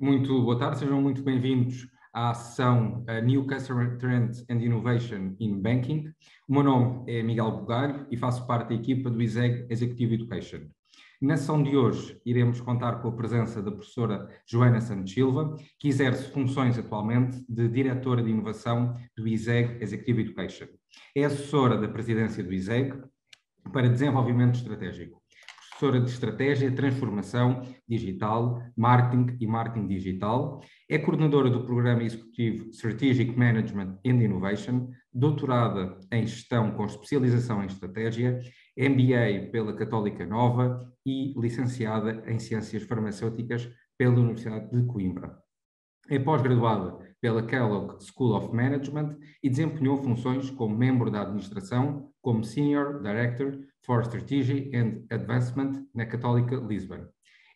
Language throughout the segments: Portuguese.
Muito boa tarde, sejam muito bem-vindos à sessão New Customer Trends and Innovation in Banking. O meu nome é Miguel Bugalho e faço parte da equipa do ISEG Executive Education. Na sessão de hoje iremos contar com a presença da professora Joana Santos Silva, que exerce funções atualmente de Diretora de Inovação do ISEG Executive Education. É assessora da presidência do ISEG para desenvolvimento estratégico. Professora de Estratégia, Transformação Digital, Marketing e Marketing Digital, é coordenadora do Programa Executivo Strategic Management and Innovation, doutorada em Gestão com especialização em Estratégia, MBA pela Católica Nova e licenciada em Ciências Farmacêuticas pela Universidade de Coimbra. É pós-graduada pela Kellogg School of Management e desempenhou funções como membro da administração, como Senior Director for Strategy and Advancement na Católica Lisbon.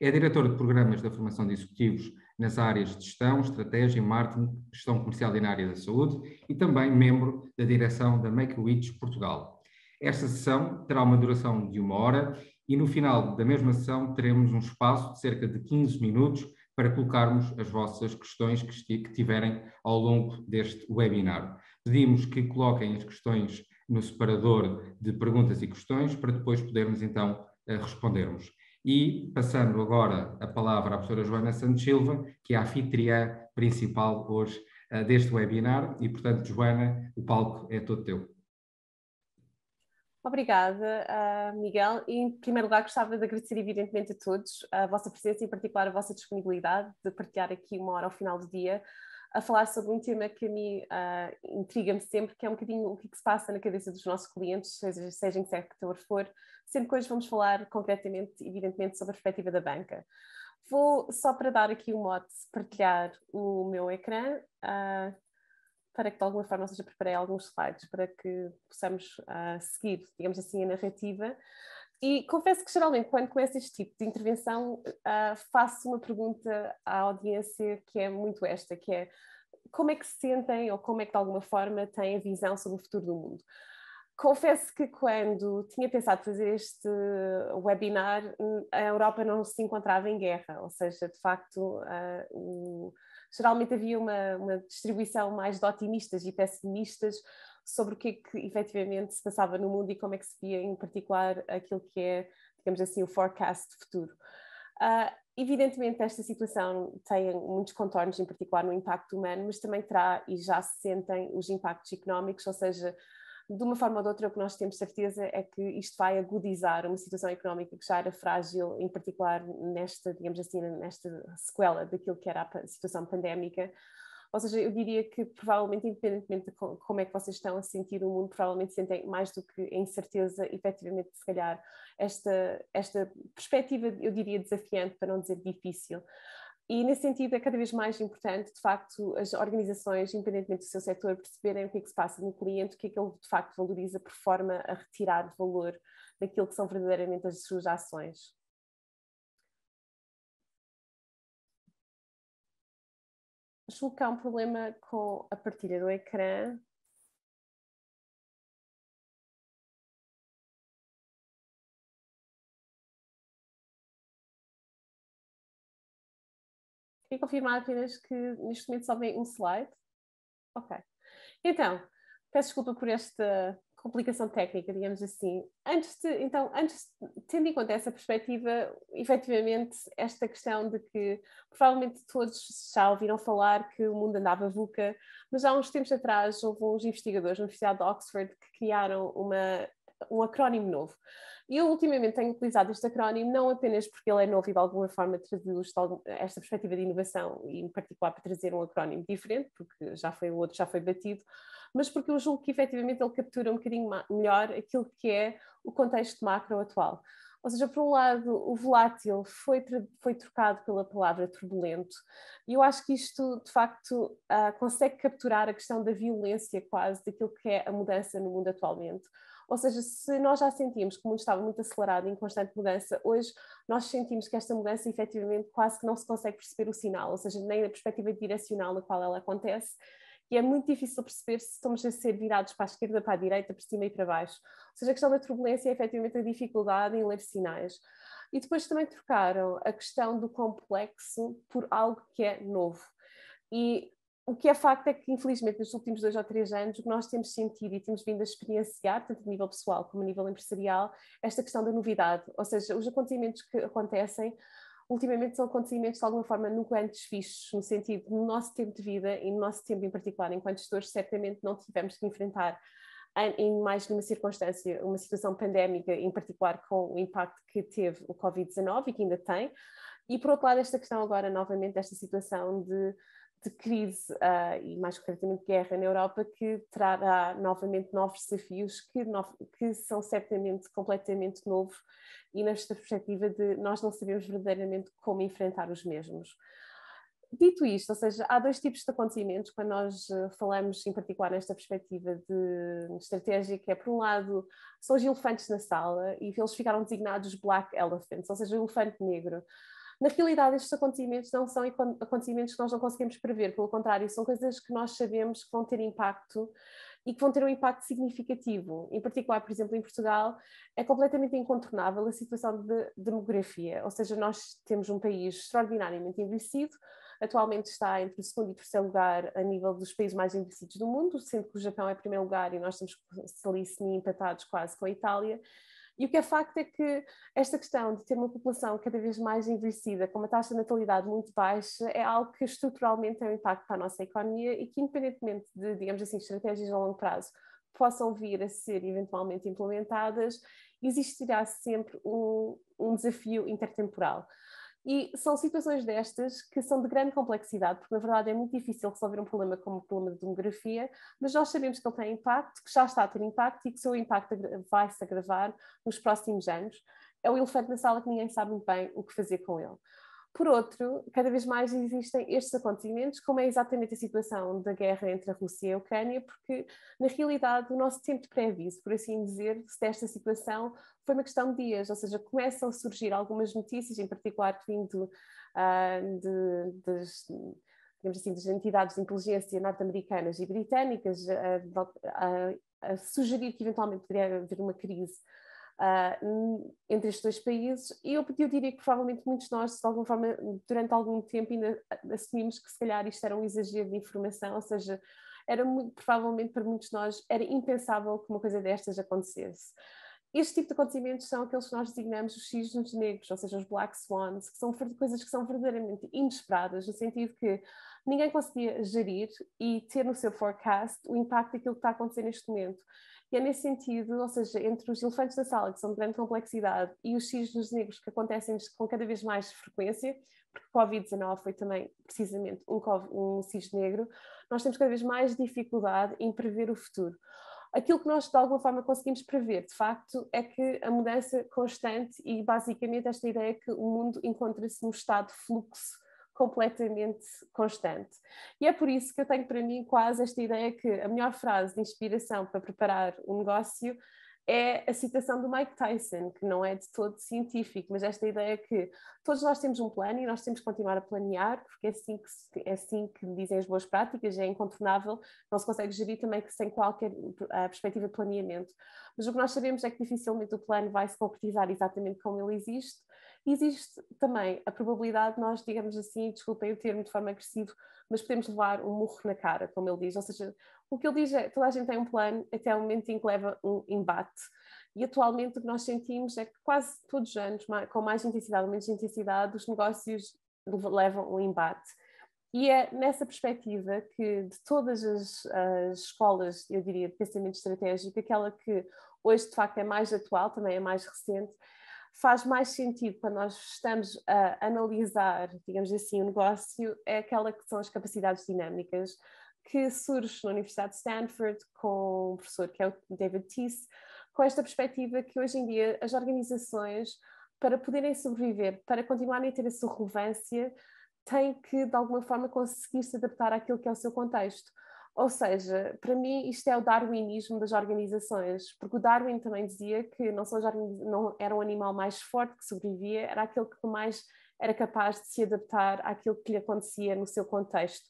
É diretora de programas da formação de executivos nas áreas de gestão, estratégia, marketing, gestão comercial e na área da saúde e também membro da direção da Make-A-Wish Portugal. Esta sessão terá uma duração de 1 hora e no final da mesma sessão teremos um espaço de cerca de 15 minutos para colocarmos as vossas questões que tiverem ao longo deste webinar. Pedimos que coloquem as questões no separador de perguntas e questões para depois podermos então respondermos. E passando agora a palavra à professora Joana Santos Silva, que é a anfitriã principal hoje deste webinar e, portanto, Joana, o palco é todo teu. Obrigada, Miguel. E, em primeiro lugar, gostava de agradecer evidentemente a todos a vossa presença e, em particular, a vossa disponibilidade de partilhar aqui 1 hora ao final do dia a falar sobre um tema que a mim intriga-me sempre, que é um bocadinho o que se passa na cabeça dos nossos clientes, seja em que sector for, sendo que hoje vamos falar concretamente, evidentemente, sobre a perspectiva da banca. Vou, só para dar aqui um mote, partilhar o meu ecrã, para que de alguma forma, ou seja, preparei alguns slides para que possamos seguir, digamos assim, a narrativa. E confesso que geralmente quando começo este tipo de intervenção faço uma pergunta à audiência que é muito esta, que é como é que se sentem ou como é que de alguma forma têm a visão sobre o futuro do mundo. Confesso que quando tinha pensado fazer este webinar, a Europa não se encontrava em guerra, ou seja, de facto, geralmente havia uma distribuição mais de otimistas e pessimistas sobre o que efetivamente se passava no mundo e como é que se via em particular aquilo que é, digamos assim, o forecast futuro. Evidentemente esta situação tem muitos contornos, em particular no impacto humano, mas também terá e já se sentem os impactos económicos, ou seja, de uma forma ou de outra o que nós temos certeza é que isto vai agudizar uma situação económica que já era frágil, em particular nesta, digamos assim, nesta sequela daquilo que era a situação pandémica. Ou seja, eu diria que provavelmente, independentemente de como é que vocês estão a sentir o mundo, provavelmente sentem mais do que a incerteza, efetivamente, se calhar, esta perspectiva, eu diria, desafiante, para não dizer difícil. E, nesse sentido, é cada vez mais importante, de facto, as organizações, independentemente do seu setor, perceberem o que é que se passa no cliente, o que é que ele, de facto, valoriza, por forma a retirar valor daquilo que são verdadeiramente as suas ações. Julgo que há um problema com a partilha do ecrã. Queria confirmar apenas que neste momento só vem um slide. Ok. Então, peço desculpa por esta complicação técnica, digamos assim. Tendo em conta essa perspectiva, efetivamente, esta questão de que provavelmente todos já ouviram falar que o mundo andava VUCA, mas há uns tempos atrás houve uns investigadores na Universidade de Oxford que criaram um acrónimo novo. E eu ultimamente tenho utilizado este acrónimo não apenas porque ele é novo e de alguma forma traduz esta perspectiva de inovação e em particular para trazer um acrónimo diferente, porque o outro já foi batido, mas porque eu julgo que efetivamente ele captura um bocadinho melhor aquilo que é o contexto macro atual. Ou seja, por um lado, o volátil foi trocado pela palavra turbulento, e eu acho que isto, de facto, consegue capturar a questão da violência quase daquilo que é a mudança no mundo atualmente. Ou seja, se nós já sentimos que o mundo estava muito acelerado e em constante mudança, hoje nós sentimos que esta mudança efetivamente quase que não se consegue perceber o sinal, ou seja, nem a perspectiva direcional na qual ela acontece, e é muito difícil perceber se estamos a ser virados para a esquerda, para a direita, para cima e para baixo. Ou seja, a questão da turbulência é efetivamente a dificuldade em ler sinais. e depois também trocaram a questão do complexo por algo que é novo. E o que é facto é que, infelizmente, nos últimos 2 ou 3 anos, o que nós temos sentido e temos vindo a experienciar, tanto a nível pessoal como a nível empresarial, esta questão da novidade, ou seja, os acontecimentos que acontecem ultimamente são acontecimentos de alguma forma nunca antes vistos, no sentido, no nosso tempo de vida e no nosso tempo em particular, enquanto gestores, certamente não tivemos que enfrentar em mais numa circunstância, uma situação pandémica, em particular com o impacto que teve o Covid-19 e que ainda tem, e por outro lado esta questão agora novamente desta situação de crise e mais concretamente guerra na Europa, que trará novamente novos desafios que são certamente completamente novos e nesta perspectiva de nós não sabemos verdadeiramente como enfrentar os mesmos. Dito isto, ou seja, há 2 tipos de acontecimentos quando nós falamos em particular nesta perspectiva de estratégia, que é, por um lado, são os elefantes na sala e eles ficaram designados Black Elephants, ou seja, o elefante negro. Na realidade, estes acontecimentos não são acontecimentos que nós não conseguimos prever, pelo contrário, são coisas que nós sabemos que vão ter impacto e que vão ter um impacto significativo. Em particular, por exemplo, em Portugal, é completamente incontornável a situação de demografia, ou seja, nós temos um país extraordinariamente envelhecido, atualmente está entre o 2º e 3º lugar a nível dos países mais envelhecidos do mundo, sendo que o Japão é o 1º lugar e nós estamos ali semi-empatados quase com a Itália. E o que é facto é que esta questão de ter uma população cada vez mais envelhecida, com uma taxa de natalidade muito baixa, é algo que estruturalmente tem um impacto para a nossa economia e que, independentemente de, digamos assim, estratégias a longo prazo possam vir a ser eventualmente implementadas, existirá sempre um desafio intertemporal. E são situações destas que são de grande complexidade, porque na verdade é muito difícil resolver um problema como o problema de demografia, mas nós sabemos que ele tem impacto, que já está a ter impacto e que o seu impacto vai se agravar nos próximos anos. É o elefante na sala que ninguém sabe muito bem o que fazer com ele. Por outro, cada vez mais existem estes acontecimentos, como é exatamente a situação da guerra entre a Rússia e a Ucrânia, porque, na realidade, o nosso tempo de pré-aviso, por assim dizer, desta situação foi uma questão de dias, ou seja, começam a surgir algumas notícias, em particular vindo digamos assim, das entidades de inteligência norte-americanas e britânicas, a sugerir que eventualmente poderia haver uma crise entre estes 2 países, e eu diria que provavelmente muitos de nós, de alguma forma, durante algum tempo ainda assumimos que se calhar isto era um exagero de informação, ou seja, era muito, provavelmente para muitos de nós era impensável que uma coisa destas acontecesse. Este tipo de acontecimentos são aqueles que nós designamos os cisnes negros, ou seja, os black swans, que são coisas que são verdadeiramente inesperadas, no sentido que ninguém conseguia gerir e ter no seu forecast o impacto daquilo que está a acontecer neste momento. E é nesse sentido, ou seja, entre os elefantes da sala, que são de grande complexidade, e os cisnes negros, que acontecem com cada vez mais frequência, porque Covid-19 foi também precisamente um cisne negro, nós temos cada vez mais dificuldade em prever o futuro. Aquilo que nós de alguma forma conseguimos prever, de facto, é que a mudança constante e basicamente esta ideia que o mundo encontra-se num estado de fluxo completamente constante. E é por isso que eu tenho para mim quase esta ideia que a melhor frase de inspiração para preparar um negócio é a citação do Mike Tyson, que não é de todo científico, mas esta ideia que todos nós temos um plano e nós temos que continuar a planear, porque é assim que dizem as boas práticas, é incontornável, não se consegue gerir também que sem qualquer perspectiva de planeamento. Mas o que nós sabemos é que dificilmente o plano vai se concretizar exatamente como ele existe. Existe também a probabilidade de nós, digamos assim, desculpem o termo de forma agressiva, mas podemos levar um murro na cara, como ele diz, ou seja, o que ele diz é, toda a gente tem um plano até o momento em que leva um embate. E atualmente o que nós sentimos é que quase todos os anos, com mais intensidade ou menos intensidade, os negócios levam um embate. E é nessa perspectiva que de todas as escolas, eu diria, de pensamento estratégico, aquela que hoje de facto é mais atual, também é mais recente, faz mais sentido quando nós estamos a analisar, digamos assim, o negócio, é aquela que são as capacidades dinâmicas, que surge na Universidade de Stanford com um professor que é o David Teese, com esta perspectiva que hoje em dia as organizações, para poderem sobreviver, para continuarem a ter a sua relevância, têm que, de alguma forma, conseguir se adaptar àquilo que é o seu contexto. Ou seja, para mim isto é o darwinismo das organizações, porque o Darwin também dizia que não era um animal mais forte que sobrevivia, era aquele que mais era capaz de se adaptar àquilo que lhe acontecia no seu contexto.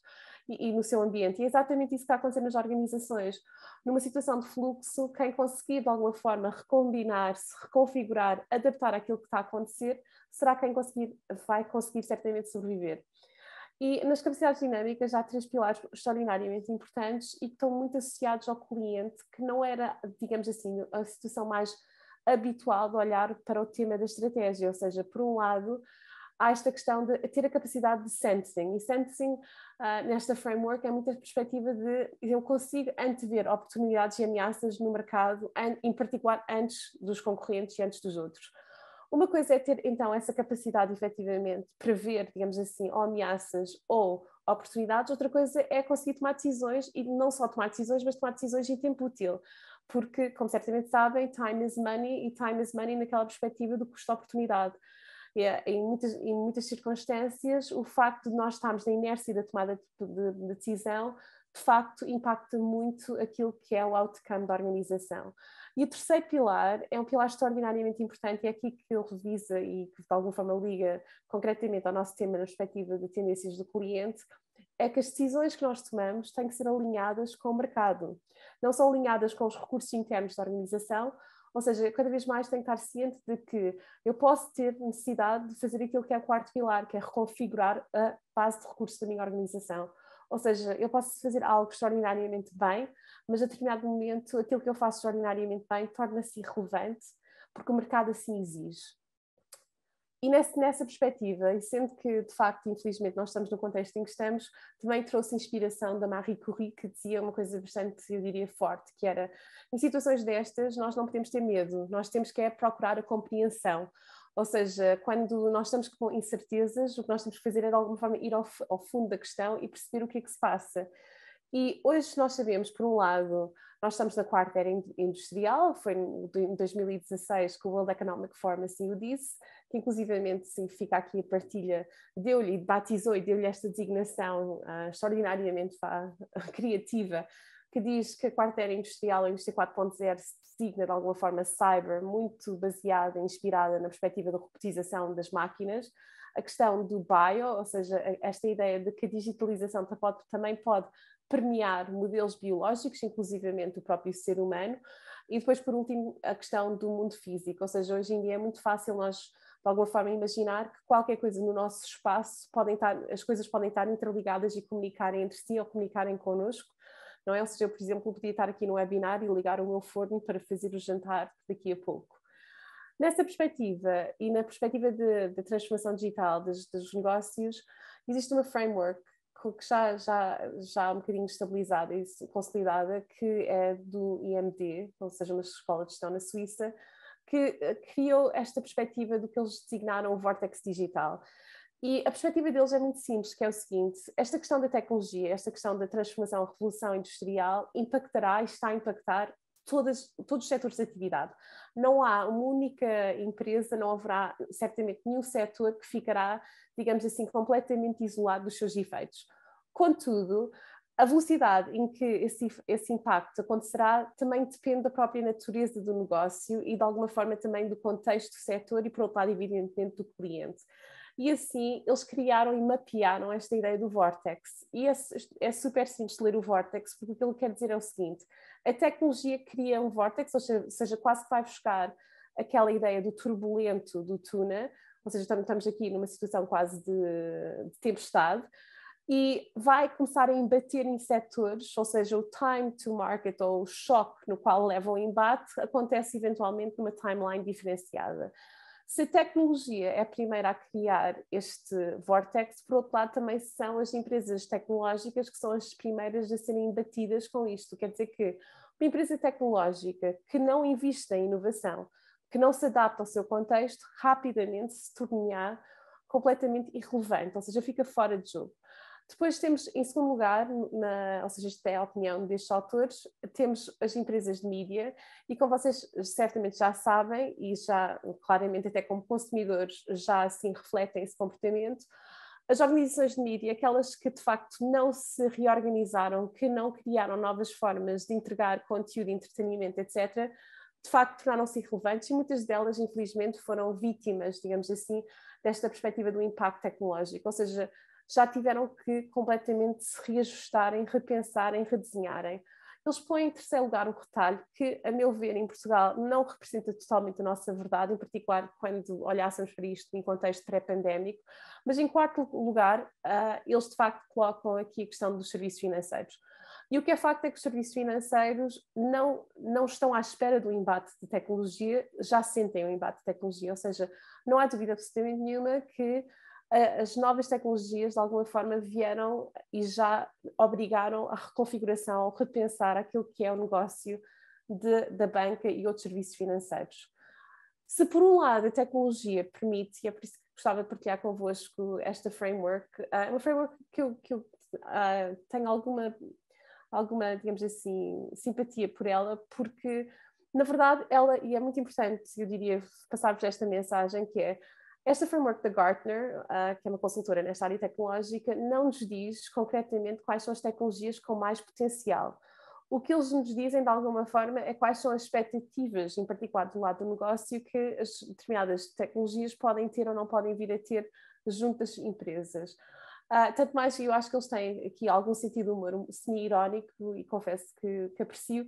e no seu ambiente. E é exatamente isso que está a acontecer nas organizações. Numa situação de fluxo, quem conseguir de alguma forma recombinar-se, reconfigurar, adaptar aquilo que está a acontecer, será quem vai conseguir certamente sobreviver. E nas capacidades dinâmicas há 3 pilares extraordinariamente importantes e que estão muito associados ao cliente, que não era, digamos assim, a situação mais habitual de olhar para o tema da estratégia. Ou seja, por um lado, há esta questão de ter a capacidade de sensing. E sensing, nesta framework, é muito a perspectiva de eu consigo antever oportunidades e ameaças no mercado, em particular antes dos concorrentes e antes dos outros. Uma coisa é ter, então, essa capacidade, efetivamente, de prever, digamos assim, ou ameaças ou oportunidades. Outra coisa é conseguir tomar decisões, e não só tomar decisões, mas tomar decisões em tempo útil. Porque, como certamente sabem, time is money, e time is money naquela perspectiva do custo-oportunidade. Em muitas circunstâncias, o facto de nós estarmos na inércia da tomada de decisão, de facto, impacta muito aquilo que é o outcome da organização. E o terceiro pilar é um pilar extraordinariamente importante, e é aqui que ele revisa e que de alguma forma liga concretamente ao nosso tema na perspectiva de tendências do cliente, é que as decisões que nós tomamos têm que ser alinhadas com o mercado. Não são alinhadas com os recursos internos da organização, ou seja, cada vez mais tenho que estar ciente de que eu posso ter necessidade de fazer aquilo que é o quarto pilar, que é reconfigurar a base de recursos da minha organização. Ou seja, eu posso fazer algo extraordinariamente bem, mas a determinado momento aquilo que eu faço extraordinariamente bem torna-se irrelevante, porque o mercado assim exige. E nessa perspectiva, e sendo que, de facto, infelizmente, nós estamos no contexto em que estamos, também trouxe inspiração da Marie Curie, que dizia uma coisa bastante, eu diria, forte, que era, em situações destas, nós não podemos ter medo, nós temos que procurar a compreensão. Ou seja, quando nós estamos com incertezas, o que nós temos que fazer é, de alguma forma, ir ao fundo da questão e perceber o que é que se passa. E hoje nós sabemos, por um lado, nós estamos na quarta era industrial, foi em 2016 que o World Economic Forum assim o disse, que inclusivamente fica aqui a partilha, deu-lhe, batizou e deu-lhe esta designação extraordinariamente criativa, que diz que a quarta era industrial, a indústria 4.0, se designa de alguma forma cyber, muito baseada, inspirada na perspectiva da robotização das máquinas, a questão do bio, ou seja, esta ideia de que a digitalização também pode permear modelos biológicos, inclusivamente o próprio ser humano, e depois, por último, a questão do mundo físico, ou seja, hoje em dia é muito fácil nós, de alguma forma, imaginar que qualquer coisa no nosso espaço, as coisas podem estar interligadas e comunicarem entre si ou comunicarem connosco, não é? Ou seja, eu, por exemplo, podia estar aqui no webinar e ligar o meu forno para fazer o jantar daqui a pouco. Nessa perspectiva e na perspectiva da transformação digital dos negócios, existe uma framework que já um bocadinho estabilizada e consolidada, que é do IMD, ou seja, uma escola de gestão na Suíça, que criou esta perspectiva do que eles designaram o Vortex Digital. E a perspectiva deles é muito simples, que é o seguinte: esta questão da tecnologia, esta questão da transformação, revolução industrial, impactará e está a impactar todos os setores de atividade. Não há uma única empresa, não haverá certamente nenhum setor que ficará, digamos assim, completamente isolado dos seus efeitos. Contudo, a velocidade em que esse impacto acontecerá também depende da própria natureza do negócio e, de alguma forma, também do contexto do setor e, por outro lado, evidentemente, do cliente. E assim, eles criaram e mapearam esta ideia do Vortex. E é super simples ler o Vortex, porque o que ele quer dizer é o seguinte: a tecnologia cria um Vortex, ou seja, quase que vai buscar aquela ideia do turbulento do tuna, ou seja, estamos aqui numa situação quase de tempestade, e vai começar a embater em setores, ou seja, o time to market, ou o choque no qual leva o embate, acontece eventualmente numa timeline diferenciada. Se a tecnologia é a primeira a criar este vortex, por outro lado também são as empresas tecnológicas que são as primeiras a serem batidas com isto. Quer dizer que uma empresa tecnológica que não investe em inovação, que não se adapta ao seu contexto, rapidamente se tornará completamente irrelevante, ou seja, fica fora de jogo. Depois temos, em segundo lugar, ou seja, isto é a opinião destes autores, temos as empresas de mídia, e como vocês certamente já sabem, e já claramente até como consumidores já assim refletem esse comportamento, as organizações de mídia, aquelas que de facto não se reorganizaram, que não criaram novas formas de entregar conteúdo, entretenimento, etc., de facto tornaram-se irrelevantes, e muitas delas, infelizmente, foram vítimas, digamos assim, desta perspectiva do impacto tecnológico, ou seja, já tiveram que completamente se reajustarem, repensarem, redesenharem. Eles põem em terceiro lugar um retalho que, a meu ver, em Portugal não representa totalmente a nossa verdade, em particular quando olhássemos para isto em contexto pré-pandémico, mas em quarto lugar, eles de facto colocam aqui a questão dos serviços financeiros. E o que é facto é que os serviços financeiros não estão à espera do embate de tecnologia, já sentem o embate de tecnologia, ou seja, não há dúvida absolutamente nenhuma que as novas tecnologias de alguma forma vieram e já obrigaram a reconfiguração, a repensar aquilo que é o negócio da banca e outros serviços financeiros. Se por um lado a tecnologia permite, e é por isso que gostava de partilhar convosco esta framework, uma framework que eu tenho alguma, digamos assim, simpatia por ela, porque na verdade ela, e é muito importante, eu diria, passar-vos esta mensagem, que é esta framework da Gartner, que é uma consultora nesta área tecnológica, não nos diz concretamente quais são as tecnologias com mais potencial. O que eles nos dizem, de alguma forma, é quais são as expectativas, em particular do lado do negócio, que as determinadas tecnologias podem ter ou não podem vir a ter junto das empresas. Tanto mais que eu acho que eles têm aqui algum sentido de humor semi-irónico, e confesso que aprecio,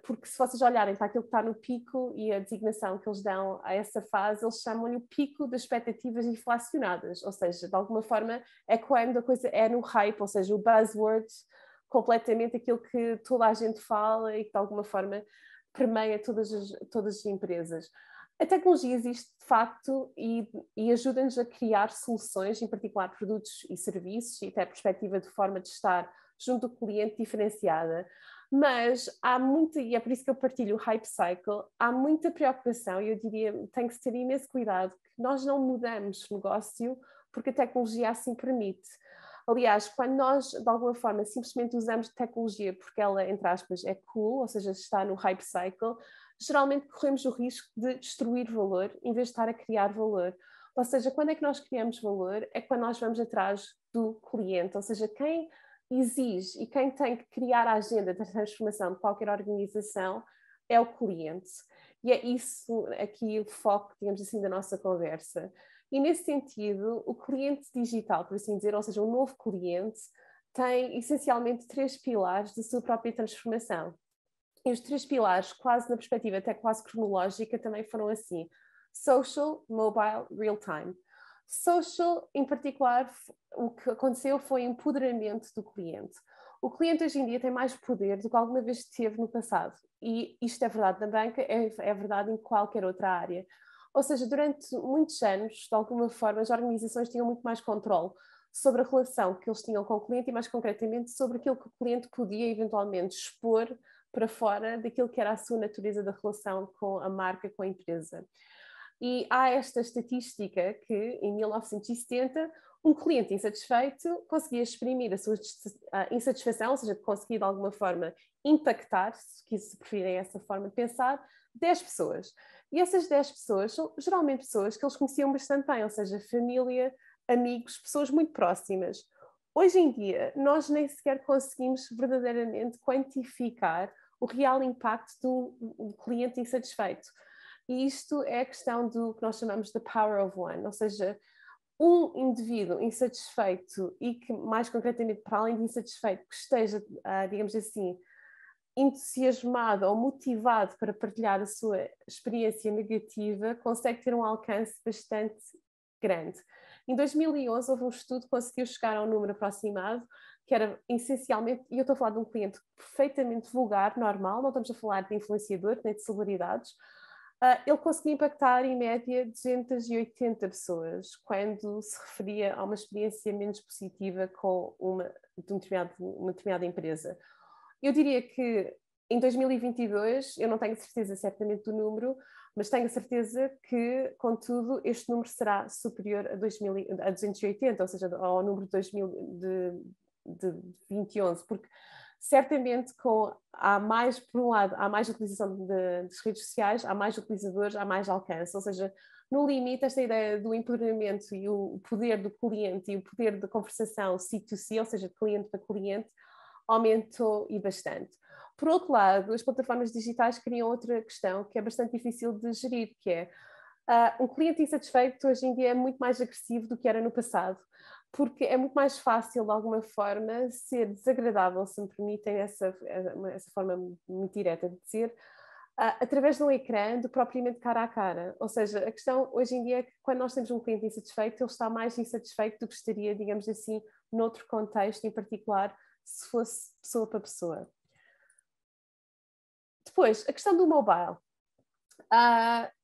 porque se vocês olharem para aquilo que está no pico e a designação que eles dão a essa fase, eles chamam-lhe o pico das expectativas inflacionadas, ou seja, de alguma forma é quando a coisa é no hype, ou seja, o buzzword, completamente aquilo que toda a gente fala e que de alguma forma permeia todas as empresas. A tecnologia existe de facto e ajuda-nos a criar soluções, em particular produtos e serviços, e até a perspectiva de forma de estar junto do cliente diferenciada. Mas há muita, e é por isso que eu partilho o hype cycle, há muita preocupação, e eu diria, tem que se ter imenso cuidado, que nós não mudamos negócio porque a tecnologia assim permite. Aliás, quando nós, de alguma forma, simplesmente usamos tecnologia porque ela, entre aspas, é cool, ou seja, está no hype cycle, geralmente corremos o risco de destruir valor em vez de estar a criar valor. Ou seja, quando é que nós criamos valor? É quando nós vamos atrás do cliente, ou seja, quem exige e quem tem que criar a agenda da transformação de qualquer organização é o cliente. E é isso aqui o foco, digamos assim, da nossa conversa. E nesse sentido, o cliente digital, por assim dizer, ou seja, o novo cliente, tem essencialmente 3 pilares da sua própria transformação. E os 3 pilares, quase na perspectiva até quase cronológica, também foram assim: social, mobile, real-time. Social, em particular, o que aconteceu foi o empoderamento do cliente. O cliente hoje em dia tem mais poder do que alguma vez teve no passado. E isto é verdade na banca, é verdade em qualquer outra área. Ou seja, durante muitos anos, de alguma forma, as organizações tinham muito mais controle sobre a relação que eles tinham com o cliente e, mais concretamente, sobre aquilo que o cliente podia eventualmente expor para fora daquilo que era a sua natureza da relação com a marca, com a empresa. E há esta estatística que, em 1970, um cliente insatisfeito conseguia exprimir a sua insatisfação, ou seja, conseguia de alguma forma impactar, se preferirem essa forma de pensar, 10 pessoas. E essas 10 pessoas são geralmente pessoas que eles conheciam bastante bem, ou seja, família, amigos, pessoas muito próximas. Hoje em dia, nós nem sequer conseguimos verdadeiramente quantificar o real impacto do cliente insatisfeito. E isto é a questão do que nós chamamos de power of one, ou seja, um indivíduo insatisfeito e que, mais concretamente, para além de insatisfeito, que esteja, digamos assim, entusiasmado ou motivado para partilhar a sua experiência negativa, consegue ter um alcance bastante grande. Em 2011 houve um estudo que conseguiu chegar a um número aproximado, que era essencialmente, e eu estou a falar de um cliente perfeitamente vulgar, normal, não estamos a falar de influenciador nem de celebridades, ele conseguia impactar em média 280 pessoas, quando se referia a uma experiência menos positiva com uma determinada empresa. Eu diria que em 2022, eu não tenho certeza certamente do número, mas tenho a certeza que, contudo, este número será superior a 280, ou seja, ao número de 2011, porque certamente há mais, por um lado, há mais utilização das redes sociais, há mais utilizadores, há mais alcance, ou seja, no limite, esta ideia do empoderamento e o poder do cliente e o poder da conversação C2C, ou seja, de cliente para cliente, aumentou e bastante. Por outro lado, as plataformas digitais criam outra questão que é bastante difícil de gerir, que é um cliente insatisfeito hoje em dia é muito mais agressivo do que era no passado, porque é muito mais fácil, de alguma forma, ser desagradável, se me permitem essa forma muito direta de dizer, através de um ecrã do que propriamente cara a cara. Ou seja, a questão hoje em dia é que quando nós temos um cliente insatisfeito, ele está mais insatisfeito do que estaria, digamos assim, noutro contexto, em particular, se fosse pessoa para pessoa. Depois, a questão do mobile.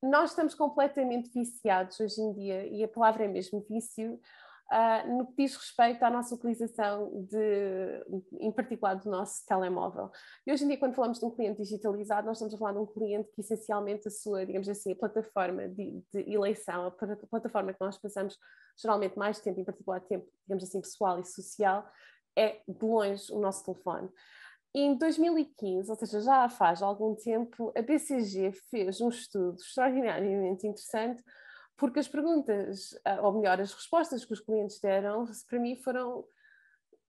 Nós estamos completamente viciados hoje em dia, e a palavra é mesmo vício, no que diz respeito à nossa utilização, em particular, do nosso telemóvel. E hoje em dia, quando falamos de um cliente digitalizado, nós estamos a falar de um cliente que, essencialmente, a sua, digamos assim, a plataforma de eleição, a plataforma que nós passamos geralmente mais tempo, em particular tempo, digamos assim, pessoal e social, é, de longe, o nosso telefone. Em 2015, ou seja, já faz algum tempo, a BCG fez um estudo extraordinariamente interessante, porque as perguntas, ou melhor, as respostas que os clientes deram, para mim foram,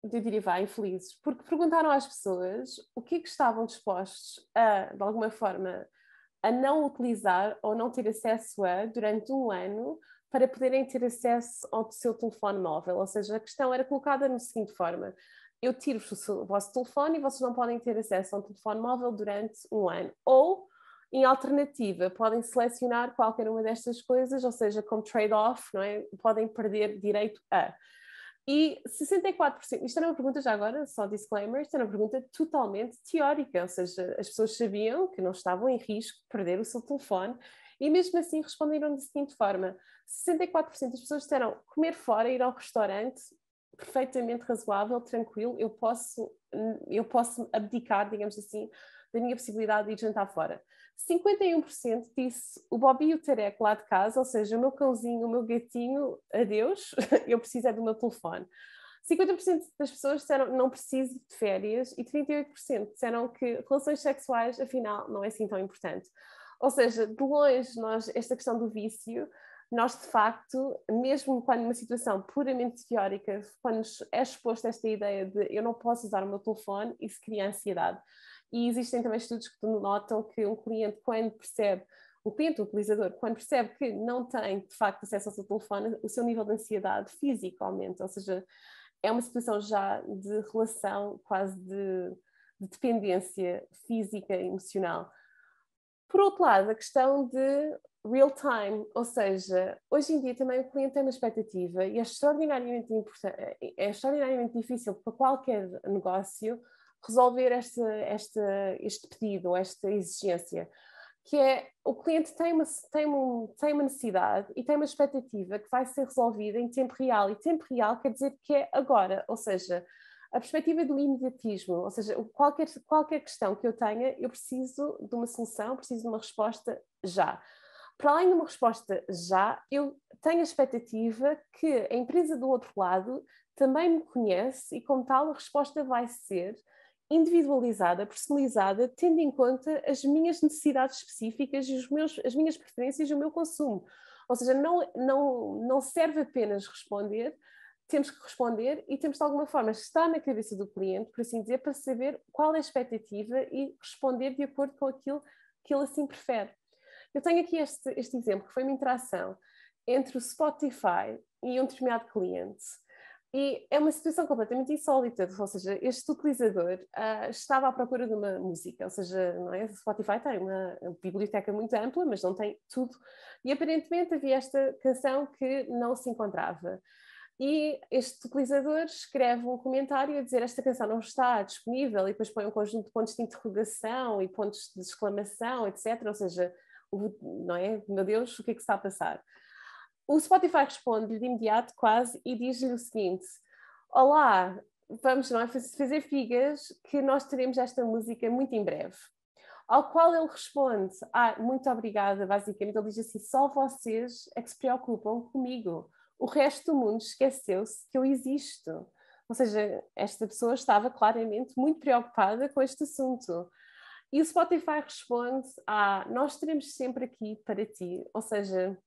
eu diria, infelizes, porque perguntaram às pessoas o que é que estavam dispostos a, de alguma forma, a não utilizar ou não ter acesso a durante um ano para poderem ter acesso ao seu telefone móvel. Ou seja, a questão era colocada da seguinte forma: eu tiro-vos o vosso telefone e vocês não podem ter acesso a um telefone móvel durante um ano. Ou, em alternativa, podem selecionar qualquer uma destas coisas, ou seja, como trade-off, não é? Podem perder direito a. E 64%, isto era uma pergunta já agora, só disclaimer, isto era uma pergunta totalmente teórica, ou seja, as pessoas sabiam que não estavam em risco de perder o seu telefone e mesmo assim responderam da seguinte forma: 64% das pessoas disseram comer fora, ir ao restaurante, perfeitamente razoável, tranquilo, eu posso abdicar, digamos assim, da minha possibilidade de ir jantar fora. 51% disse o Bobby e o Tarek lá de casa, ou seja, o meu cãozinho, o meu gatinho, adeus, eu preciso é do meu telefone. 50% das pessoas disseram não preciso de férias e 38% disseram que relações sexuais, afinal, não é assim tão importante. Ou seja, de longe, esta questão do vício, nós de facto, mesmo quando numa situação puramente teórica, quando é exposto esta ideia de eu não posso usar o meu telefone, isso cria ansiedade. E existem também estudos que notam que um cliente, quando percebe, o cliente, o utilizador, quando percebe que não tem de facto acesso ao seu telefone, o seu nível de ansiedade física aumenta, ou seja, é uma situação já de relação quase de dependência física e emocional. Por outro lado, a questão de real time, ou seja, hoje em dia também o cliente tem uma expectativa e é extraordinariamente difícil para qualquer negócio resolver este pedido, esta exigência, que é o cliente tem uma necessidade e tem uma expectativa que vai ser resolvida em tempo real, e tempo real quer dizer que é agora, ou seja, a perspectiva do imediatismo, ou seja, qualquer questão que eu tenha, eu preciso de uma solução, preciso de uma resposta já. Para além de uma resposta já, eu tenho a expectativa que a empresa do outro lado também me conhece e, como tal, a resposta vai ser individualizada, personalizada, tendo em conta as minhas necessidades específicas e as minhas preferências e o meu consumo. Ou seja, não serve apenas responder, temos que responder e temos de alguma forma estar na cabeça do cliente, por assim dizer, para saber qual é a expectativa e responder de acordo com aquilo que ele assim prefere. Eu tenho aqui este exemplo, que foi uma interação entre o Spotify e um determinado cliente. E é uma situação completamente insólita, ou seja, este utilizador estava à procura de uma música, ou seja, não é? O Spotify tem uma biblioteca muito ampla, mas não tem tudo. E aparentemente havia esta canção que não se encontrava. E este utilizador escreve um comentário a dizer esta canção não está disponível, e depois põe um conjunto de pontos de interrogação e pontos de exclamação, etc. Ou seja, não é? Meu Deus, o que é que está a passar? O Spotify responde-lhe de imediato, quase, e diz-lhe o seguinte: olá, vamos não é, fazer figas que nós teremos esta música muito em breve. Ao qual ele responde: muito obrigada, basicamente. Ele diz assim: só vocês é que se preocupam comigo. O resto do mundo esqueceu-se que eu existo. Ou seja, esta pessoa estava claramente muito preocupada com este assunto. E o Spotify responde: nós estaremos sempre aqui para ti. Ou seja,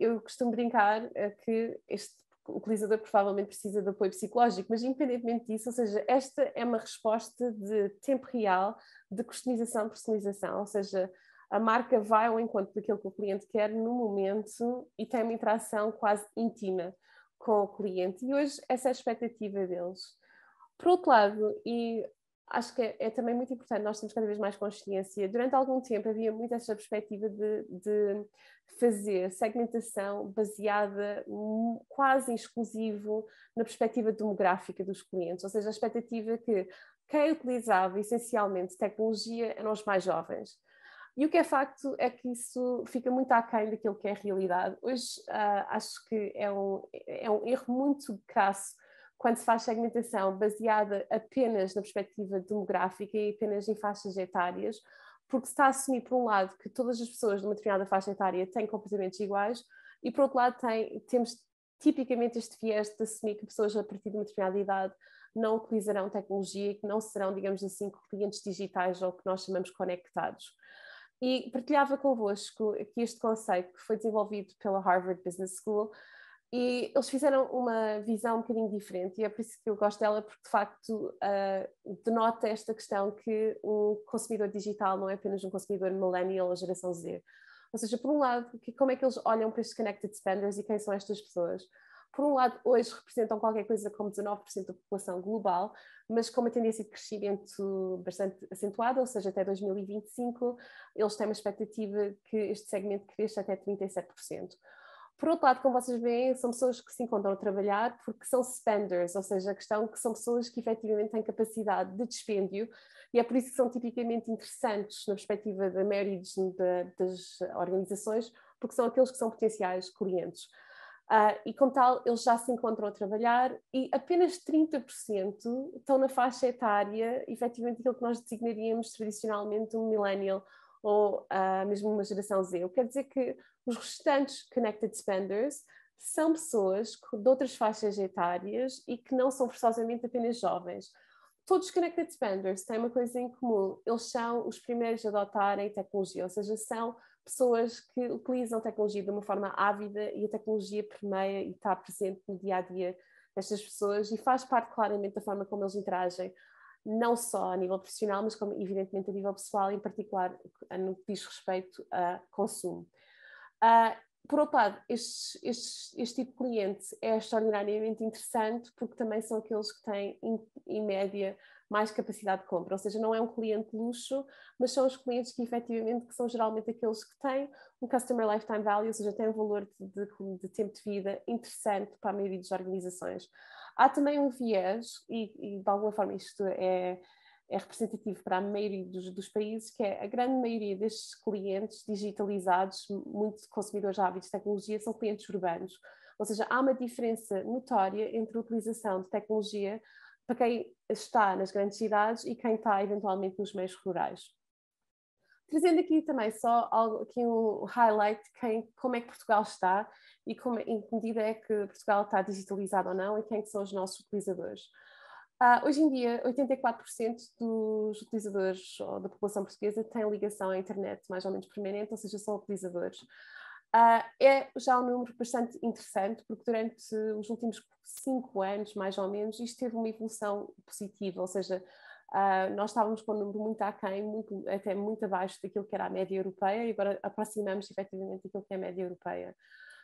eu costumo brincar que este utilizador provavelmente precisa de apoio psicológico, mas independentemente disso, ou seja, esta é uma resposta de tempo real, de customização, personalização, ou seja, a marca vai ao encontro daquilo que o cliente quer no momento e tem uma interação quase íntima com o cliente, e hoje essa é a expectativa deles. Por outro lado, e acho que é também muito importante, nós temos cada vez mais consciência, durante algum tempo havia muito essa perspectiva de fazer segmentação baseada quase em exclusivo na perspectiva demográfica dos clientes, ou seja, a expectativa que quem utilizava essencialmente tecnologia eram os mais jovens. E o que é facto é que isso fica muito aquém daquilo que é a realidade. Hoje acho que é um erro muito crasso quando se faz segmentação baseada apenas na perspectiva demográfica e apenas em faixas etárias, porque se está a assumir, por um lado, que todas as pessoas de uma determinada faixa etária têm comportamentos iguais, e por outro lado temos tipicamente este viés de assumir que pessoas a partir de uma determinada idade não utilizarão tecnologia e que não serão, digamos assim, clientes digitais ou que nós chamamos conectados. E partilhava convosco aqui este conceito que foi desenvolvido pela Harvard Business School, e eles fizeram uma visão um bocadinho diferente, e é por isso que eu gosto dela, porque de facto denota esta questão que um consumidor digital não é apenas um consumidor millennial ou geração Z. Ou seja, por um lado, como é que eles olham para estes connected spenders e quem são estas pessoas? Por um lado, hoje representam qualquer coisa como 19% da população global, mas com uma tendência de crescimento bastante acentuada, ou seja, até 2025, eles têm uma expectativa que este segmento cresça até 37%. Por outro lado, como vocês veem, são pessoas que se encontram a trabalhar porque são spenders, ou seja, a questão que são pessoas que efetivamente têm capacidade de dispêndio, e é por isso que são tipicamente interessantes na perspectiva da maioria das organizações, porque são aqueles que são potenciais clientes. E como tal, eles já se encontram a trabalhar, e apenas 30% estão na faixa etária, efetivamente aquilo que nós designaríamos tradicionalmente um millennial ou mesmo uma geração Z. O que quer dizer que os restantes connected spenders são pessoas de outras faixas etárias e que não são forçosamente apenas jovens. Todos os connected spenders têm uma coisa em comum: eles são os primeiros a adotarem tecnologia, ou seja, são pessoas que utilizam tecnologia de uma forma ávida, e a tecnologia permeia e está presente no dia-a-dia destas pessoas e faz parte claramente da forma como eles interagem, não só a nível profissional, mas como evidentemente a nível pessoal, em particular no que diz respeito a consumo. Por outro lado, este tipo de cliente é extraordinariamente interessante porque também são aqueles que têm, em média, mais capacidade de compra, ou seja, não é um cliente de luxo, mas são os clientes que efetivamente que são geralmente aqueles que têm um Customer Lifetime Value, ou seja, têm um valor de tempo de vida interessante para a maioria das organizações. Há também um viés, e de alguma forma isto é representativo para a maioria dos países, que é a grande maioria destes clientes digitalizados, muito consumidores de hábitos de tecnologia, são clientes urbanos. Ou seja, há uma diferença notória entre a utilização de tecnologia para quem está nas grandes cidades e quem está eventualmente nos meios rurais. Trazendo aqui também só aqui um highlight de como é que Portugal está e em que medida é que Portugal está digitalizado ou não, e quem são os nossos utilizadores. Hoje em dia, 84% dos utilizadores ou da população portuguesa têm ligação à internet mais ou menos permanente, ou seja, são utilizadores. É já um número bastante interessante, porque durante os últimos 5 anos, mais ou menos, isto teve uma evolução positiva, ou seja, nós estávamos com um número muito aquém, até muito abaixo daquilo que era a média europeia, e agora aproximamos efetivamente daquilo que é a média europeia.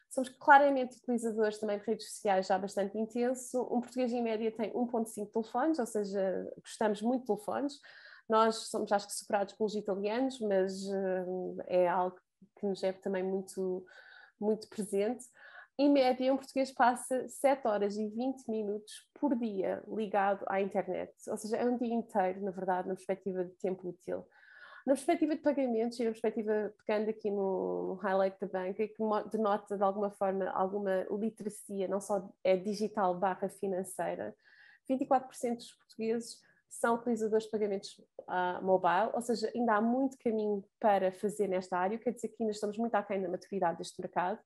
Somos claramente utilizadores também de redes sociais já bastante intenso. Um português em média tem 1,5 telefones, ou seja, gostamos muito de telefones. Nós somos, acho que, superados pelos italianos, mas é algo que nos é também muito, muito presente. Em média, um português passa 7 horas e 20 minutos por dia ligado à internet, ou seja, é um dia inteiro, na verdade, na perspectiva de tempo útil. Na perspectiva de pagamentos e na perspectiva, pegando aqui no highlight da banca, que denota de alguma forma alguma literacia, não só é digital / financeira, 24% dos portugueses são utilizadores de pagamentos mobile, ou seja, ainda há muito caminho para fazer nesta área, quer dizer que ainda estamos muito aquém da maturidade deste mercado.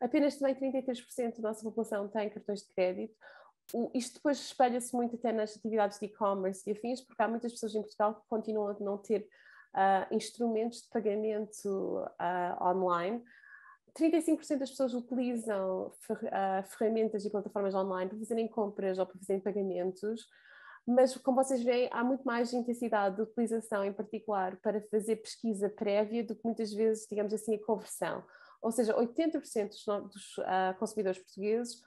Apenas também 33% da nossa população tem cartões de crédito. Isto depois espelha-se muito até nas atividades de e-commerce e afins, porque há muitas pessoas em Portugal que continuam a não ter instrumentos de pagamento online. 35% das pessoas utilizam ferramentas e plataformas online para fazerem compras ou para fazerem pagamentos, mas como vocês veem, há muito mais intensidade de utilização, em particular para fazer pesquisa prévia, do que muitas vezes, digamos assim, a conversão. Ou seja, 80% dos consumidores portugueses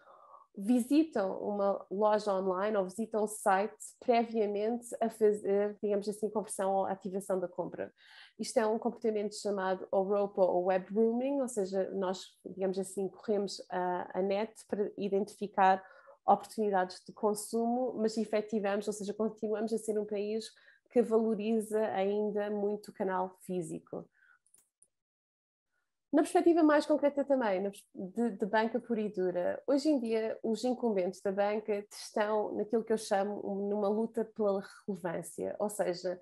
visitam uma loja online ou visitam o site previamente a fazer, digamos assim, conversão ou ativação da compra. Isto é um comportamento chamado OROPO ou Web Rooming, ou seja, nós, digamos assim, corremos a net para identificar oportunidades de consumo, mas efetivamos, ou seja, continuamos a ser um país que valoriza ainda muito o canal físico. Na perspectiva mais concreta também, de banca pura e dura, hoje em dia os incumbentes da banca estão naquilo que eu chamo numa luta pela relevância, ou seja,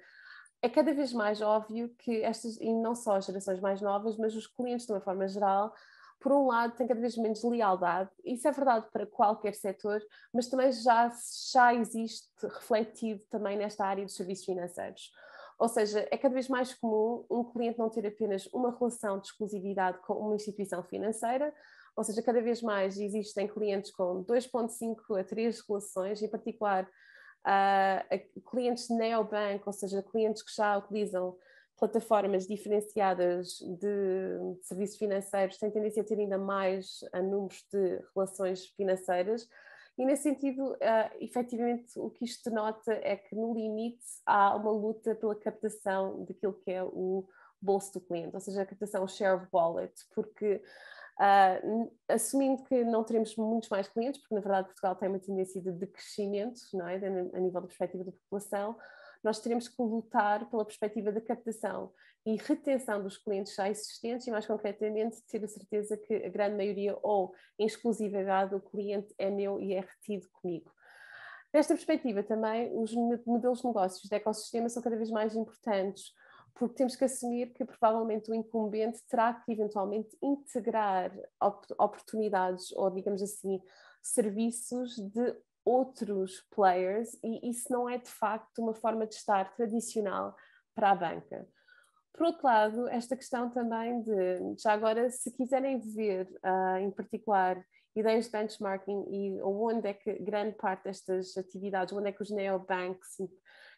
é cada vez mais óbvio que estas, e não só as gerações mais novas, mas os clientes de uma forma geral, por um lado têm cada vez menos lealdade, isso é verdade para qualquer setor, mas também já existe refletido também nesta área dos serviços financeiros. Ou seja, é cada vez mais comum um cliente não ter apenas uma relação de exclusividade com uma instituição financeira, ou seja, cada vez mais existem clientes com 2,5 a 3 relações, em particular clientes neobank, ou seja, clientes que já utilizam plataformas diferenciadas de serviços financeiros, têm tendência a ter ainda mais números de relações financeiras. E, nesse sentido, efetivamente, o que isto denota é que, no limite, há uma luta pela captação daquilo que é o bolso do cliente, ou seja, a captação share of wallet, porque, assumindo que não teremos muitos mais clientes, porque, na verdade, Portugal tem uma tendência de decrescimento, não é? A nível da perspectiva da população, nós teremos que lutar pela perspectiva da captação e retenção dos clientes já existentes e, mais concretamente, ter a certeza que a grande maioria ou em exclusividade o cliente é meu e é retido comigo. Nesta perspectiva também, os modelos de negócios de ecossistema são cada vez mais importantes, porque temos que assumir que provavelmente o incumbente terá que eventualmente integrar oportunidades ou, digamos assim, serviços de outros players, e isso não é de facto uma forma de estar tradicional para a banca. Por outro lado, esta questão também de, já agora, se quiserem ver em particular ideias de benchmarking e onde é que grande parte destas atividades, onde é que os neobanks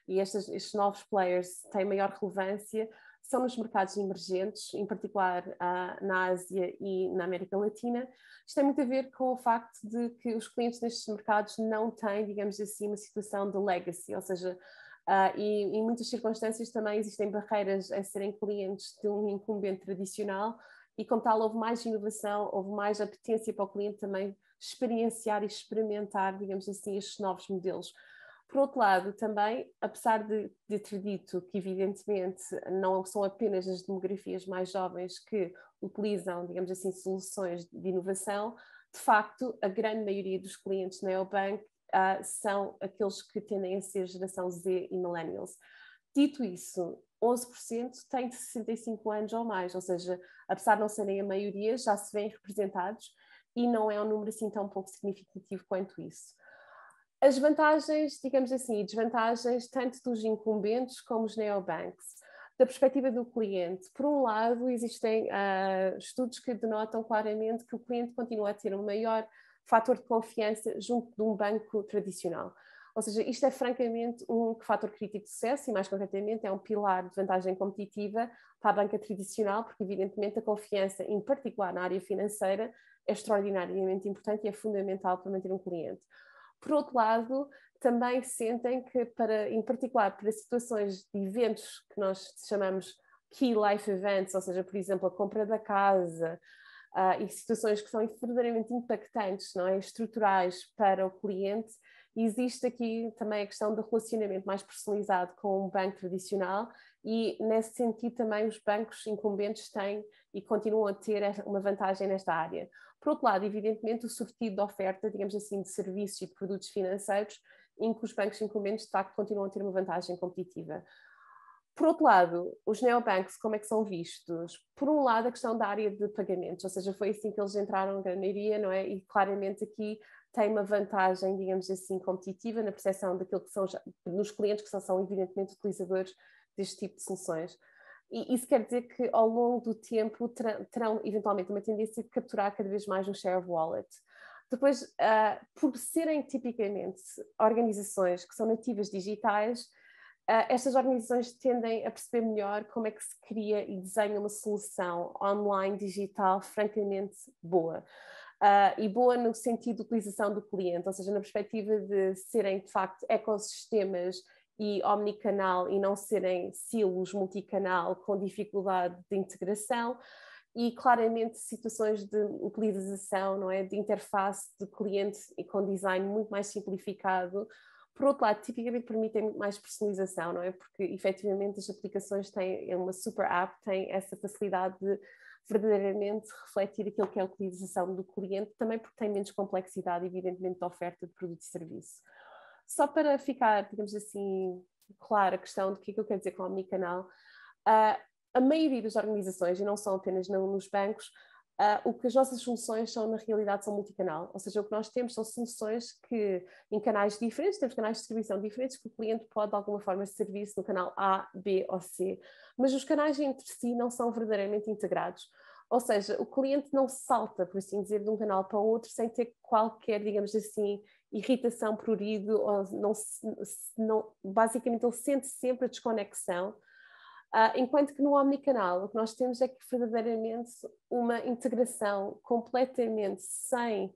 e estes novos players têm maior relevância, são nos mercados emergentes, em particular na Ásia e na América Latina. Isto tem muito a ver com o facto de que os clientes nestes mercados não têm, digamos assim, uma situação de legacy, ou seja, e em muitas circunstâncias também existem barreiras a serem clientes de um incumbente tradicional e, como tal, houve mais inovação, houve mais apetência para o cliente também experienciar e experimentar, digamos assim, estes novos modelos. Por outro lado, também, apesar de ter dito que, evidentemente, não são apenas as demografias mais jovens que utilizam, digamos assim, soluções de inovação, de facto, a grande maioria dos clientes neobank são aqueles que tendem a ser geração Z e millennials. Dito isso, 11% têm de 65 anos ou mais, ou seja, apesar de não serem a maioria, já se veem representados e não é um número assim tão pouco significativo quanto isso. As vantagens, digamos assim, e desvantagens tanto dos incumbentes como os neobanks. Da perspectiva do cliente, por um lado, existem estudos que denotam claramente que o cliente continua a ter um maior fator de confiança junto de um banco tradicional. Ou seja, isto é francamente um fator crítico de sucesso e, mais concretamente, é um pilar de vantagem competitiva para a banca tradicional, porque, evidentemente, a confiança, em particular na área financeira, é extraordinariamente importante e é fundamental para manter um cliente. Por outro lado, também sentem que, em particular para situações de eventos que nós chamamos key life events, ou seja, por exemplo, a compra da casa, e situações que são verdadeiramente impactantes, não é? Estruturais para o cliente, existe aqui também a questão do relacionamento mais personalizado com um banco tradicional e, nesse sentido, também os bancos incumbentes têm e continuam a ter uma vantagem nesta área. Por outro lado, evidentemente, o sortido de oferta, digamos assim, de serviços e de produtos financeiros, em que os bancos incumbentes, de facto, continuam a ter uma vantagem competitiva. Por outro lado, os neobanks, como é que são vistos? Por um lado, a questão da área de pagamentos, ou seja, foi assim que eles entraram na maioria, não é? E claramente aqui tem uma vantagem, digamos assim, competitiva na percepção daquilo que são, nos clientes que são evidentemente utilizadores deste tipo de soluções. E isso quer dizer que ao longo do tempo terão eventualmente uma tendência de capturar cada vez mais um share of wallet. Depois, por serem tipicamente organizações que são nativas digitais, estas organizações tendem a perceber melhor como é que se cria e desenha uma solução online digital francamente boa. e boa no sentido de utilização do cliente, ou seja, na perspectiva de serem, de facto, ecossistemas e omnicanal e não serem silos multicanal com dificuldade de integração, e claramente situações de utilização, não é, de interface de cliente e com design muito mais simplificado. Por outro lado, tipicamente permitem muito mais personalização, não é? Porque efetivamente as aplicações têm, uma super app tem essa facilidade de verdadeiramente refletir aquilo que é a utilização do cliente, também porque tem menos complexidade, evidentemente, de oferta de produto e serviço. Só para ficar, digamos assim, clara a questão do que é que eu quero dizer com omnicanal, a maioria das organizações, e não são apenas nos bancos, o que as nossas soluções são, na realidade, são multicanal. Ou seja, o que nós temos são soluções que, em canais diferentes, temos canais de distribuição diferentes, que o cliente pode, de alguma forma, servir-se no canal A, B ou C. Mas os canais entre si não são verdadeiramente integrados. Ou seja, o cliente não salta, por assim dizer, de um canal para o outro sem ter qualquer, digamos assim, irritação, prurido, ou basicamente ele sente sempre a desconexão. Enquanto que no omnicanal o que nós temos é que verdadeiramente uma integração completamente sem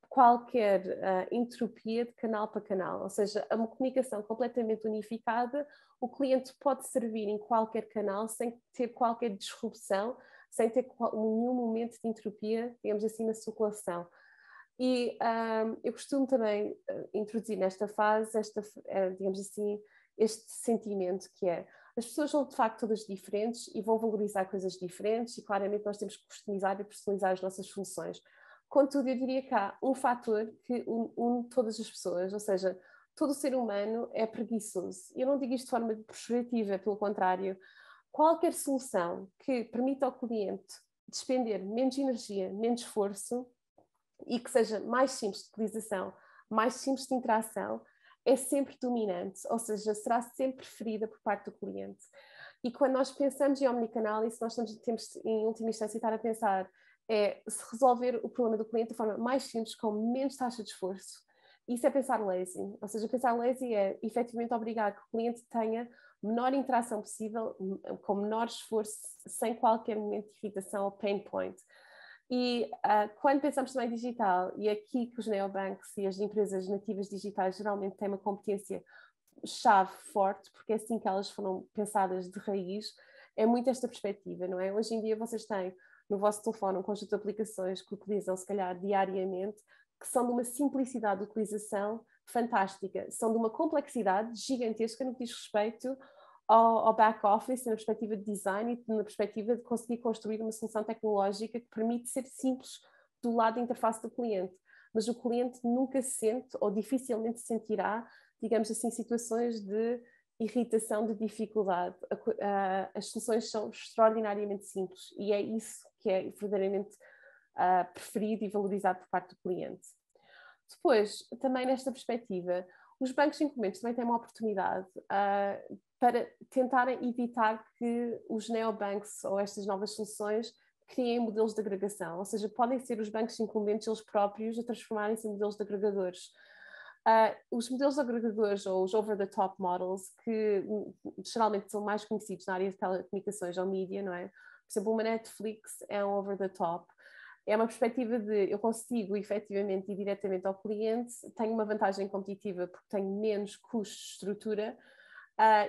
qualquer entropia de canal para canal, ou seja, uma comunicação completamente unificada, o cliente pode servir em qualquer canal sem ter qualquer disrupção, sem ter nenhum momento de entropia, digamos assim, na circulação. E eu costumo também introduzir nesta fase, digamos assim, este sentimento que é: as pessoas são de facto todas diferentes e vão valorizar coisas diferentes e claramente nós temos que customizar e personalizar as nossas soluções. Contudo, eu diria que há um fator que une todas as pessoas, ou seja, todo o ser humano é preguiçoso. Eu não digo isto de forma pejorativa, pelo contrário. Qualquer solução que permita ao cliente despender menos energia, menos esforço e que seja mais simples de utilização, mais simples de interação, é sempre dominante, ou seja, será sempre preferida por parte do cliente. E quando nós pensamos em omnicanal, isso nós temos em última instância estar a pensar se resolver o problema do cliente de forma mais simples, com menos taxa de esforço. Isso é pensar lazy, ou seja, pensar lazy é efetivamente obrigar que o cliente tenha menor interação possível, com menor esforço, sem qualquer momento de irritação ou pain point. E quando pensamos também em digital, e é aqui que os neobanks e as empresas nativas digitais geralmente têm uma competência-chave forte, porque é assim que elas foram pensadas de raiz, é muito esta perspectiva, não é? Hoje em dia vocês têm no vosso telefone um conjunto de aplicações que utilizam, se calhar, diariamente, que são de uma simplicidade de utilização fantástica, são de uma complexidade gigantesca no que diz respeito ao back-office, na perspectiva de design e na perspectiva de conseguir construir uma solução tecnológica que permite ser simples do lado da interface do cliente. Mas o cliente nunca sente ou dificilmente sentirá, digamos assim, situações de irritação, de dificuldade. As soluções são extraordinariamente simples e é isso que é verdadeiramente preferido e valorizado por parte do cliente. Depois, também nesta perspectiva, os bancos incumbentes também têm uma oportunidade para tentarem evitar que os neobanks ou estas novas soluções criem modelos de agregação, ou seja, podem ser os bancos incumbentes eles próprios a transformarem-se em modelos de agregadores. Os modelos de agregadores ou os over-the-top models, que geralmente são mais conhecidos na área de telecomunicações ou mídia, não é? Por exemplo, uma Netflix é um over-the-top. É uma perspectiva de eu consigo efetivamente ir diretamente ao cliente, tenho uma vantagem competitiva porque tenho menos custo de estrutura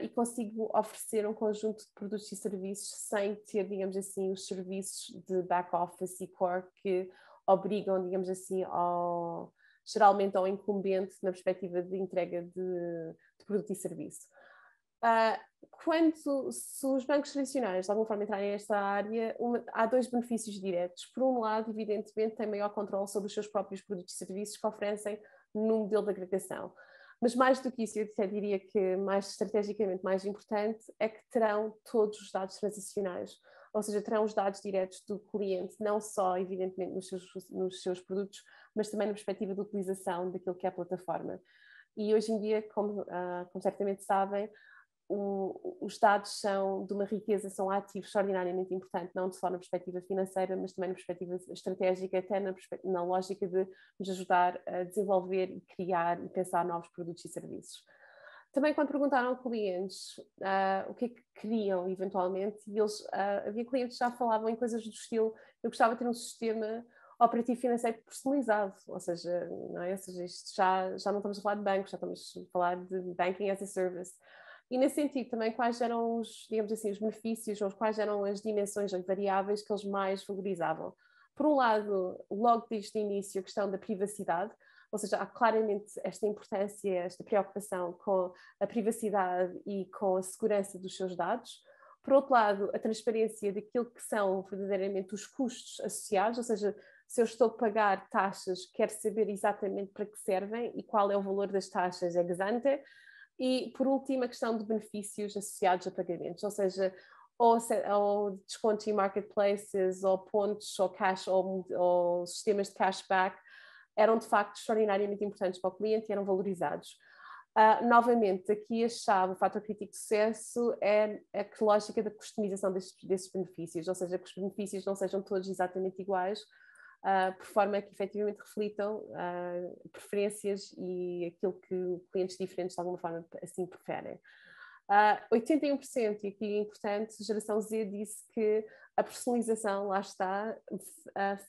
e consigo oferecer um conjunto de produtos e serviços sem ter, digamos assim, os serviços de back-office e core que obrigam, digamos assim, geralmente ao incumbente na perspectiva de entrega de produto e serviço. Se os bancos tradicionais de alguma forma entrarem nesta área, há dois benefícios diretos. Por um lado, evidentemente, têm maior controle sobre os seus próprios produtos e serviços que oferecem no modelo de agregação. Mas mais do que isso, eu até diria que mais estrategicamente mais importante é que terão todos os dados transacionais, ou seja, terão os dados diretos do cliente, não só, evidentemente, nos seus produtos, mas também na perspectiva de utilização daquilo que é a plataforma. E hoje em dia, como certamente sabem, os dados são de uma riqueza, são ativos extraordinariamente importantes, não só na perspectiva financeira, mas também na perspectiva estratégica, até na lógica de nos ajudar a desenvolver e criar e pensar novos produtos e serviços. Também quando perguntaram a clientes o que é que queriam eventualmente, e havia clientes que já falavam em coisas do estilo: eu gostava de ter um sistema operativo financeiro personalizado, ou seja, não é? Ou seja, isto já não estamos a falar de bancos, já estamos a falar de banking as a service. E nesse sentido também quais eram os, digamos assim, os benefícios ou quais eram as dimensões ou variáveis que eles mais valorizavam. Por um lado, logo desde o início, a questão da privacidade, ou seja, há claramente esta importância, esta preocupação com a privacidade e com a segurança dos seus dados. Por outro lado, a transparência daquilo que são verdadeiramente os custos associados, ou seja, se eu estou a pagar taxas, quero saber exatamente para que servem e qual é o valor das taxas ex ante. E, por último, a questão de benefícios associados a pagamentos, ou seja, ou descontos em marketplaces, ou pontos, ou cash, ou sistemas de cashback, eram de facto extraordinariamente importantes para o cliente e eram valorizados. Novamente, aqui a chave, o fator crítico de sucesso é a lógica da customização desses benefícios, ou seja, que os benefícios não sejam todos exatamente iguais, por forma que efetivamente reflitam preferências e aquilo que clientes diferentes de alguma forma assim preferem. 81%, e aqui é importante, a geração Z disse que a personalização, lá está,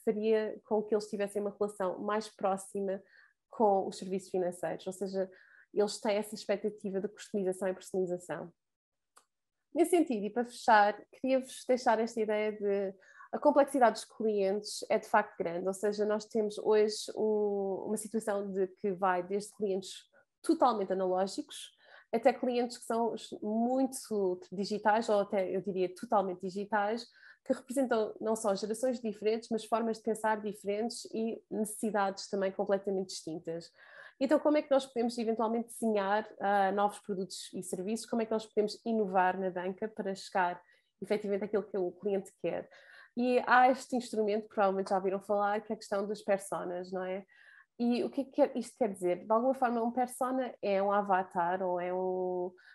faria com que eles tivessem uma relação mais próxima com os serviços financeiros, ou seja, eles têm essa expectativa de customização e personalização. Nesse sentido, e para fechar, queria-vos deixar esta ideia de a complexidade dos clientes é de facto grande, ou seja, nós temos hoje uma situação de que vai desde clientes totalmente analógicos até clientes que são muito digitais, ou até eu diria totalmente digitais, que representam não só gerações diferentes, mas formas de pensar diferentes e necessidades também completamente distintas. Então, como é que nós podemos eventualmente desenhar novos produtos e serviços? Como é que nós podemos inovar na banca para chegar efetivamente àquilo que o cliente quer? E há este instrumento, provavelmente já ouviram falar, que é a questão das personas, não é? E o que isto quer dizer? De alguma forma, um persona é um avatar ou é,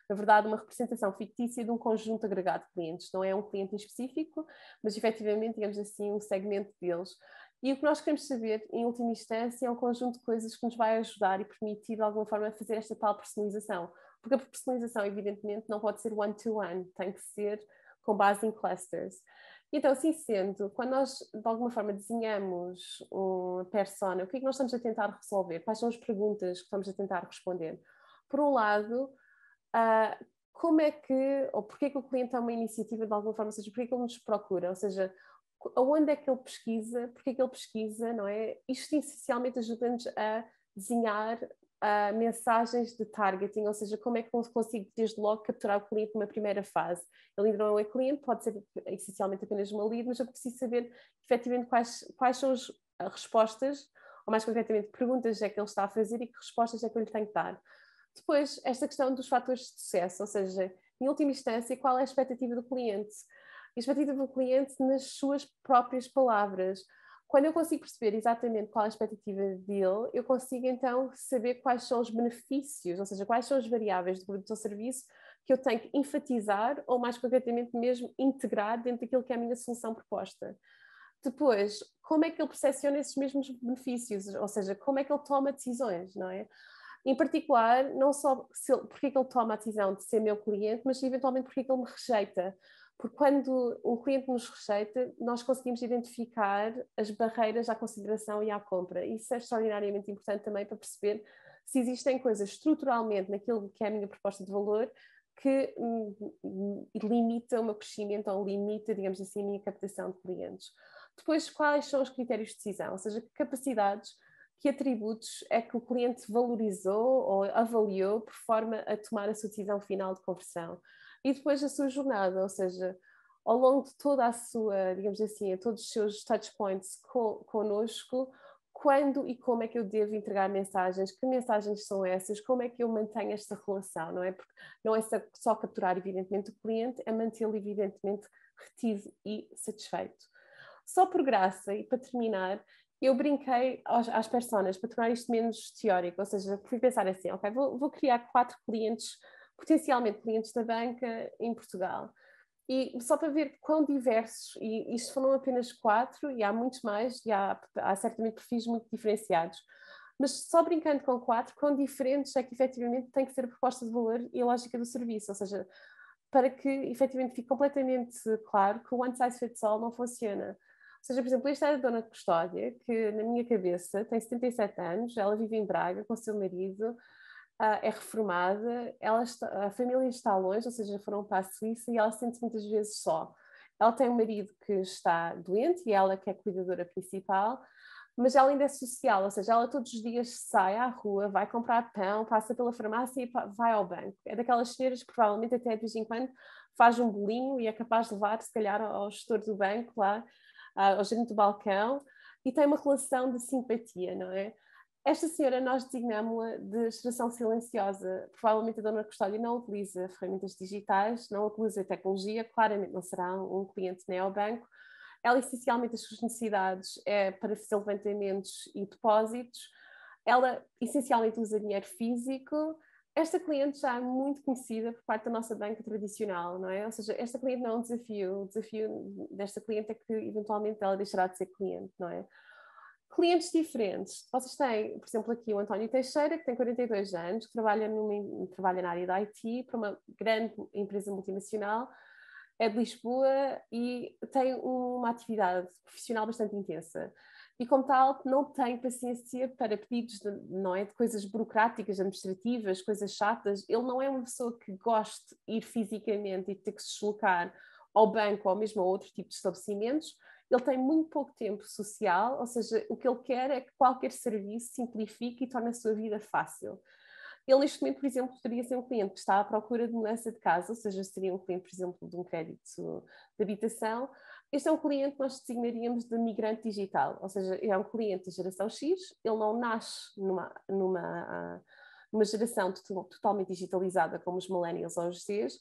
na verdade, uma representação fictícia de um conjunto agregado de clientes. Não é um cliente em específico, mas efetivamente, digamos assim, um segmento deles. E o que nós queremos saber, em última instância, é um conjunto de coisas que nos vai ajudar e permitir, de alguma forma, fazer esta tal personalização. Porque a personalização, evidentemente, não pode ser one-to-one, tem que ser com base em clusters. Então, assim sendo, quando nós, de alguma forma, desenhamos uma persona, o que é que nós estamos a tentar resolver? Quais são as perguntas que estamos a tentar responder? Por um lado, como é que, ou porquê que o cliente tem uma iniciativa de alguma forma, ou seja, porquê que ele nos procura? Ou seja, aonde é que ele pesquisa? Porquê que ele pesquisa, não é? Isto, essencialmente, ajuda-nos a desenhar mensagens de targeting, ou seja, como é que eu consigo desde logo capturar o cliente numa primeira fase. Ele ainda não é cliente, pode ser essencialmente apenas uma lead, mas eu preciso saber efetivamente quais são as respostas, ou mais concretamente, perguntas é que ele está a fazer e que respostas é que eu lhe tenho que dar. Depois, esta questão dos fatores de sucesso, ou seja, em última instância, qual é a expectativa do cliente? A expectativa do cliente nas suas próprias palavras. Quando eu consigo perceber exatamente qual é a expectativa dele, eu consigo então saber quais são os benefícios, ou seja, quais são as variáveis do produto ou serviço que eu tenho que enfatizar ou, mais concretamente mesmo, integrar dentro daquilo que é a minha solução proposta. Depois, como é que ele percepciona esses mesmos benefícios, ou seja, como é que ele toma decisões, não é? Em particular, não só porque é que ele toma a decisão de ser meu cliente, mas eventualmente porque é que ele me rejeita. Porque quando um cliente nos rejeita, nós conseguimos identificar as barreiras à consideração e à compra. Isso é extraordinariamente importante também para perceber se existem coisas estruturalmente naquilo que é a minha proposta de valor que limita o meu crescimento ou limita, digamos assim, a minha captação de clientes. Depois, quais são os critérios de decisão? Ou seja, que capacidades, que atributos é que o cliente valorizou ou avaliou por forma a tomar a sua decisão final de conversão? E depois a sua jornada, ou seja, ao longo de toda a sua, digamos assim, a todos os seus touch points connosco, quando e como é que eu devo entregar mensagens, que mensagens são essas, como é que eu mantenho esta relação, não é? Porque não é só capturar, evidentemente, o cliente, é mantê-lo, evidentemente, retido e satisfeito. Só por graça, e para terminar, eu brinquei às personas para tornar isto menos teórico, ou seja, fui pensar assim, ok, vou criar 4 clientes, potencialmente clientes da banca em Portugal. E só para ver quão diversos, e isto foram apenas 4, e há muitos mais, e há certamente perfis muito diferenciados, mas só brincando com 4, quão diferentes é que efetivamente tem que ser a proposta de valor e a lógica do serviço, ou seja, para que efetivamente fique completamente claro que o one size fits all não funciona. seja, por exemplo, esta é a dona Custódia, que na minha cabeça tem 77 anos, ela vive em Braga com o seu marido, é reformada, a família está longe, ou seja, foram para a Suíça e ela sente-se muitas vezes só. Ela tem um marido que está doente e ela que é a cuidadora principal, mas ela ainda é social, ou seja, ela todos os dias sai à rua, vai comprar pão, passa pela farmácia e vai ao banco. É daquelas senhoras que provavelmente até de vez em quando faz um bolinho e é capaz de levar, se calhar, ao gestor do banco lá, ao gerente do balcão, e tem uma relação de simpatia, não é? Esta senhora nós designamos-la de geração silenciosa. Provavelmente a dona Custódia não utiliza ferramentas digitais, não utiliza tecnologia, claramente não será um cliente neobanco. Ela, essencialmente, as suas necessidades é para fazer levantamentos e depósitos. Ela, essencialmente, usa dinheiro físico. Esta cliente já é muito conhecida por parte da nossa banca tradicional, não é? Ou seja, esta cliente não é um desafio. O desafio desta cliente é que, eventualmente, ela deixará de ser cliente, não é? Clientes diferentes. Vocês têm, por exemplo, aqui o António Teixeira, que tem 42 anos, que trabalha na área da IT para uma grande empresa multinacional, é de Lisboa e tem uma atividade profissional bastante intensa. E, como tal, não tem paciência para pedidos não é, de coisas burocráticas, administrativas, coisas chatas. Ele não é uma pessoa que goste de ir fisicamente e ter que se deslocar ao banco ou mesmo a outro tipo de estabelecimentos. Ele tem muito pouco tempo social, ou seja, o que ele quer é que qualquer serviço simplifique e torne a sua vida fácil. Ele, neste momento, por exemplo, poderia ser um cliente que está à procura de mudança de casa, ou seja, seria um cliente, por exemplo, de um crédito de habitação. Este é um cliente que nós designaríamos de migrante digital, ou seja, é um cliente da geração X, ele não nasce numa geração totalmente digitalizada como os millennials ou os Zs,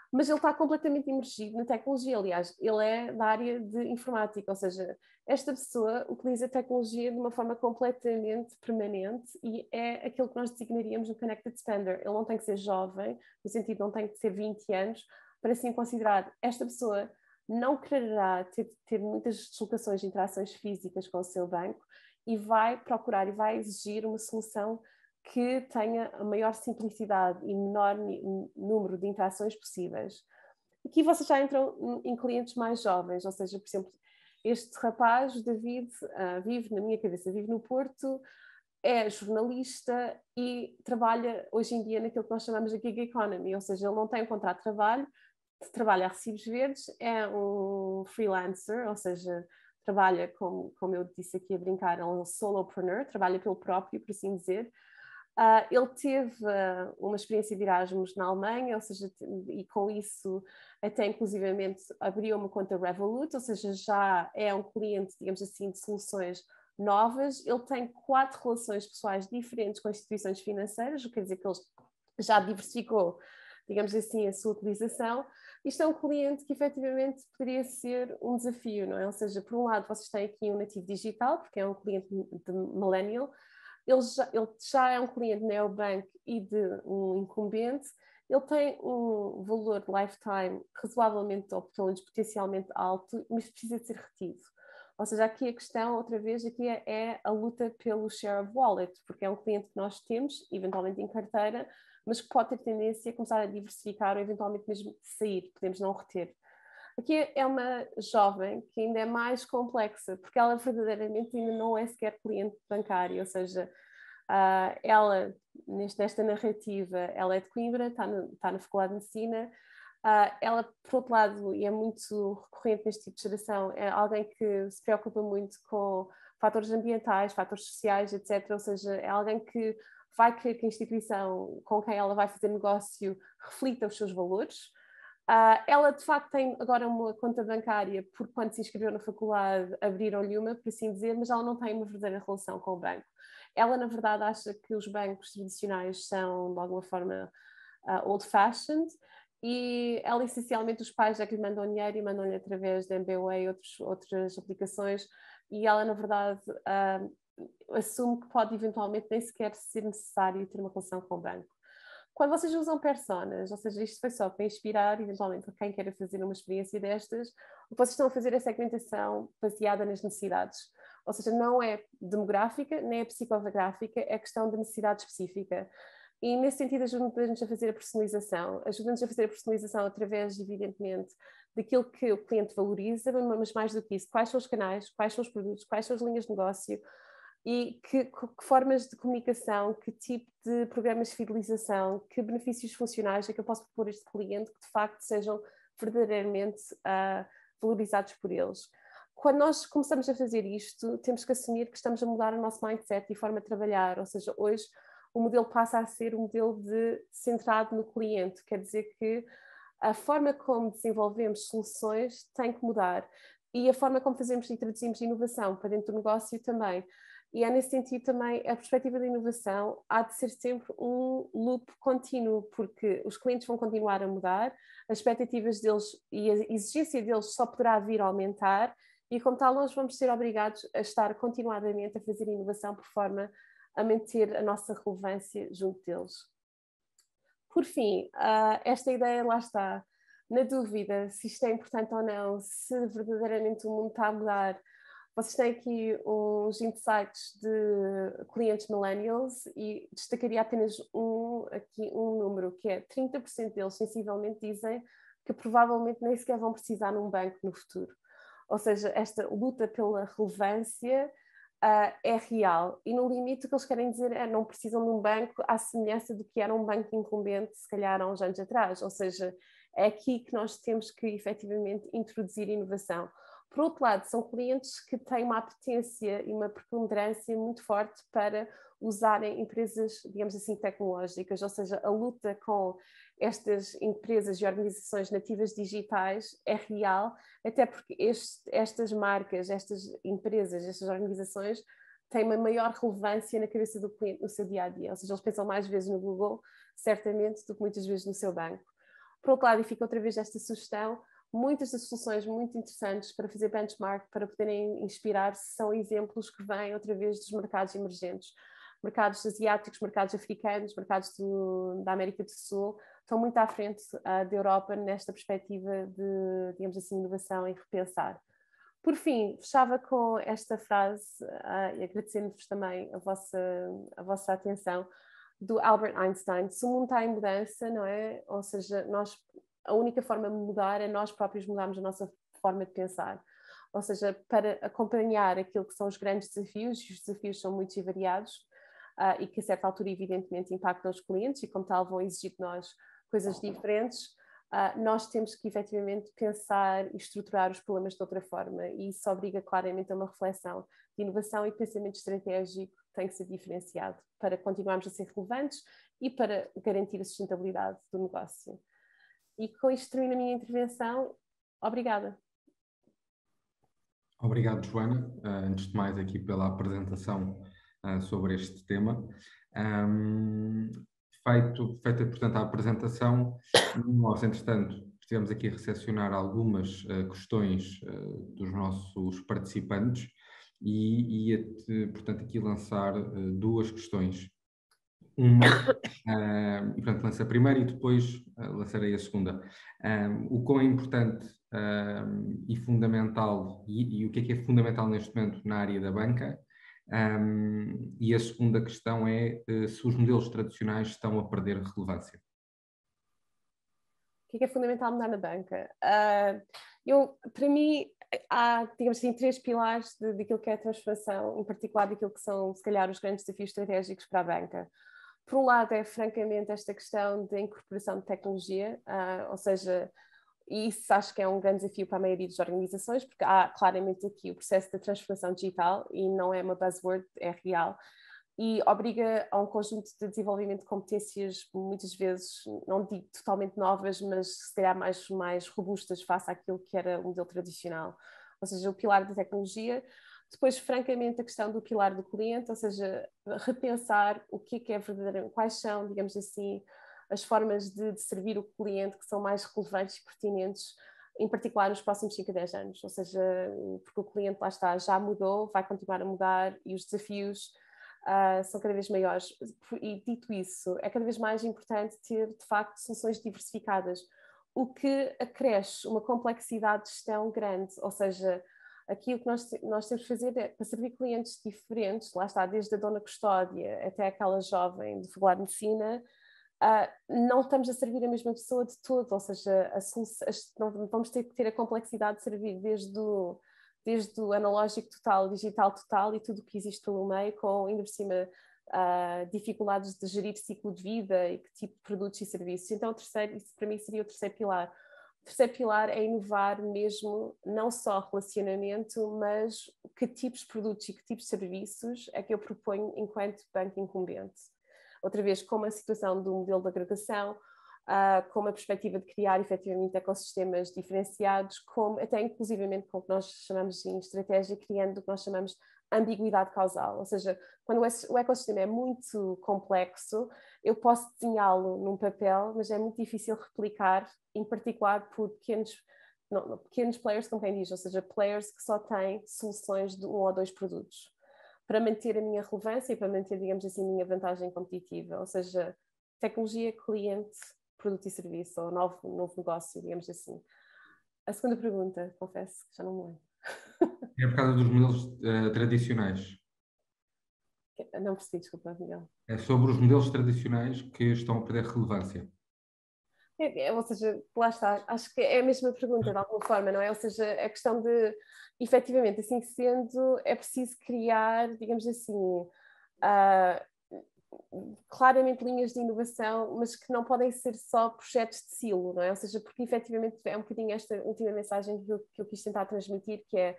mas ele está completamente imergido na tecnologia. Aliás, ele é da área de informática, ou seja, esta pessoa utiliza a tecnologia de uma forma completamente permanente e é aquilo que nós designaríamos um connected spender. Ele não tem que ser jovem, no sentido não tem que ter 20 anos, para assim considerar esta pessoa não quererá ter muitas deslocações de interações físicas com o seu banco e vai procurar e vai exigir uma solução que tenha a maior simplicidade e menor número de interações possíveis. Aqui vocês já entram em clientes mais jovens, ou seja, por exemplo, este rapaz, o David, vive na minha cabeça, vive no Porto, é jornalista e trabalha hoje em dia naquilo que nós chamamos de gig economy, ou seja, ele não tem um contrato de trabalho, trabalha a recibos verdes, é um freelancer, ou seja, trabalha, como eu disse aqui a brincar, é um solopreneur, trabalha pelo próprio, por assim dizer. Ele teve uma experiência de Erasmus na Alemanha, ou seja, e com isso até inclusivamente abriu uma conta Revolut, ou seja, já é um cliente, digamos assim, de soluções novas. Ele tem 4 relações pessoais diferentes com instituições financeiras, o que quer dizer que ele já diversificou, digamos assim, a sua utilização. Isto é um cliente que efetivamente poderia ser um desafio, não é? Ou seja, por um lado vocês têm aqui um nativo digital, porque é um cliente de millennial. Ele já é um cliente neobank e de um incumbente. Ele tem um valor de lifetime razoavelmente, ou pelo menos potencialmente alto, mas precisa de ser retido. Ou seja, aqui a questão, outra vez, aqui é a luta pelo share of wallet, porque é um cliente que nós temos, eventualmente em carteira, mas que pode ter tendência a começar a diversificar ou eventualmente mesmo sair, podemos não reter. Aqui é uma jovem que ainda é mais complexa, porque ela verdadeiramente ainda não é sequer cliente bancário, ou seja, ela, nesta narrativa, ela é de Coimbra, está na Faculdade de Medicina. Ela, por outro lado, e é muito recorrente neste tipo de geração, é alguém que se preocupa muito com fatores ambientais, fatores sociais, etc. Ou seja, é alguém que vai querer que a instituição com quem ela vai fazer negócio reflita os seus valores. Ela, de facto, tem agora uma conta bancária, porque quando se inscreveu na faculdade abriram-lhe uma, por assim dizer, mas ela não tem uma verdadeira relação com o banco. Ela, na verdade, acha que os bancos tradicionais são, de alguma forma, old-fashioned, e ela, essencialmente, os pais é que lhe mandam dinheiro e mandam-lhe através da MBWay e outras aplicações, e ela, na verdade, assume que pode, eventualmente, nem sequer ser necessário ter uma relação com o banco. Quando vocês usam personas, ou seja, isto foi só para inspirar, eventualmente, quem queira fazer uma experiência destas, o que vocês estão a fazer é segmentação baseada nas necessidades. Ou seja, não é demográfica, nem é psicográfica, é questão de necessidade específica. E nesse sentido ajuda-nos a fazer a personalização. Ajuda-nos a fazer a personalização através, evidentemente, daquilo que o cliente valoriza, mas mais do que isso, quais são os canais, quais são os produtos, quais são as linhas de negócio e que formas de comunicação, que tipo de programas de fidelização, que benefícios funcionais é que eu posso propor a este cliente que de facto sejam verdadeiramente valorizados por eles. Quando nós começamos a fazer isto, temos que assumir que estamos a mudar o nosso mindset e forma de trabalhar, ou seja, hoje o modelo passa a ser um modelo centrado no cliente, quer dizer que a forma como desenvolvemos soluções tem que mudar e a forma como fazemos e traduzimos inovação para dentro do negócio também. E é nesse sentido também a perspectiva da inovação há de ser sempre um loop contínuo, porque os clientes vão continuar a mudar, as expectativas deles e a exigência deles só poderá vir a aumentar e como tal nós vamos ser obrigados a estar continuadamente a fazer inovação por forma a manter a nossa relevância junto deles. Por fim, esta ideia lá está, na dúvida se isto é importante ou não, se verdadeiramente o mundo está a mudar. Vocês têm aqui uns insights de clientes millennials e destacaria apenas aqui um número, que é 30% deles sensivelmente dizem que provavelmente nem sequer vão precisar num banco no futuro. Ou seja, esta luta pela relevância é real e no limite o que eles querem dizer é não precisam de um banco à semelhança do que era um banco incumbente se calhar há uns anos atrás, ou seja, é aqui que nós temos que efetivamente introduzir inovação. Por outro lado, são clientes que têm uma apetência e uma preponderância muito forte para usarem empresas, digamos assim, tecnológicas, ou seja, a luta com estas empresas e organizações nativas digitais é real, até porque estas marcas, estas empresas, estas organizações têm uma maior relevância na cabeça do cliente no seu dia-a-dia, ou seja, eles pensam mais vezes no Google, certamente, do que muitas vezes no seu banco. Por outro lado, e fica outra vez esta sugestão, muitas das soluções muito interessantes para fazer benchmark, para poderem inspirar-se, são exemplos que vêm outra vez dos mercados emergentes. Mercados asiáticos, mercados africanos, mercados da América do Sul, estão muito à frente da Europa nesta perspectiva de, digamos assim, inovação e repensar. Por fim, fechava com esta frase, e agradecendo-vos também a vossa atenção, do Albert Einstein: se o mundo está em mudança, não é? Ou seja, a única forma de mudar é nós próprios mudarmos a nossa forma de pensar. Ou seja, para acompanhar aquilo que são os grandes desafios, e os desafios são muitos e variados, e que a certa altura evidentemente impactam os clientes e como tal vão exigir de nós coisas diferentes, nós temos que efetivamente pensar e estruturar os problemas de outra forma e isso obriga claramente a uma reflexão de inovação e pensamento estratégico que tem que ser diferenciado para continuarmos a ser relevantes e para garantir a sustentabilidade do negócio. E com isto termino a minha intervenção. Obrigada. Obrigado, Joana, antes de mais aqui pela apresentação sobre este tema. Feita, portanto, a apresentação, nós, entretanto, estivemos aqui a recepcionar algumas questões dos nossos participantes e ia, portanto, aqui lançar duas questões. Uma, e portanto, lanço a primeira e depois lançarei a segunda. O quão é importante e fundamental, e o que é fundamental neste momento na área da banca, e a segunda questão é se os modelos tradicionais estão a perder relevância. O que é fundamental mudar na banca? Para mim, há, digamos assim, três pilares daquilo que é a transformação, em particular daquilo que são, se calhar, os grandes desafios estratégicos para a banca. Por um lado é, francamente, esta questão da incorporação de tecnologia, ou seja, e isso acho que é um grande desafio para a maioria das organizações, porque há claramente aqui o processo de transformação digital e não é uma buzzword, é real, e obriga a um conjunto de desenvolvimento de competências, muitas vezes, não digo totalmente novas, mas se calhar mais robustas face àquilo que era o modelo tradicional. Ou seja, o pilar da tecnologia. Depois, francamente, a questão do pilar do cliente, ou seja, repensar o que é verdadeiro, quais são, digamos assim, as formas de servir o cliente que são mais relevantes e pertinentes, em particular nos próximos 5 a 10 anos. Ou seja, porque o cliente, lá está, já mudou, vai continuar a mudar e os desafios são cada vez maiores. E dito isso, é cada vez mais importante ter, de facto, soluções diversificadas, o que acresce uma complexidade de gestão grande, ou seja, Aqui o que nós temos que fazer é, para servir clientes diferentes, lá está, desde a dona custódia até aquela jovem de Faculdade de Medicina, não estamos a servir a mesma pessoa de todo, ou seja, não vamos ter que ter a complexidade de servir desde o analógico total, digital total e tudo o que existe pelo meio, com ainda por cima dificuldades de gerir ciclo de vida e que tipo de produtos e serviços. Então, isso para mim seria o terceiro pilar. O terceiro pilar é inovar mesmo, não só relacionamento, mas que tipos de produtos e que tipos de serviços é que eu proponho enquanto banco incumbente. Outra vez, com a situação do modelo de agregação, com a perspectiva de criar efetivamente ecossistemas diferenciados, até inclusivamente com o que nós chamamos em estratégia, criando o que nós chamamos ambiguidade causal, ou seja, quando o ecossistema é muito complexo, eu posso desenhá-lo num papel, mas é muito difícil replicar, em particular por pequenos players, como quem diz, ou seja, players que só têm soluções de 1 ou 2 produtos, para manter a minha relevância e para manter, digamos assim, a minha vantagem competitiva, ou seja, tecnologia, cliente, produto e serviço, ou novo negócio, digamos assim. A segunda pergunta, confesso que já não me lembro. É por causa dos modelos tradicionais. Não percebi, desculpa, Miguel. É sobre os modelos tradicionais que estão a perder relevância. Ou seja, lá está, acho que é a mesma pergunta de alguma forma, não é? Ou seja, a questão de, efetivamente, assim sendo, é preciso criar, digamos assim, claramente linhas de inovação, mas que não podem ser só projetos de silo, não é? Ou seja, porque efetivamente é um bocadinho esta última mensagem que eu quis tentar transmitir, que é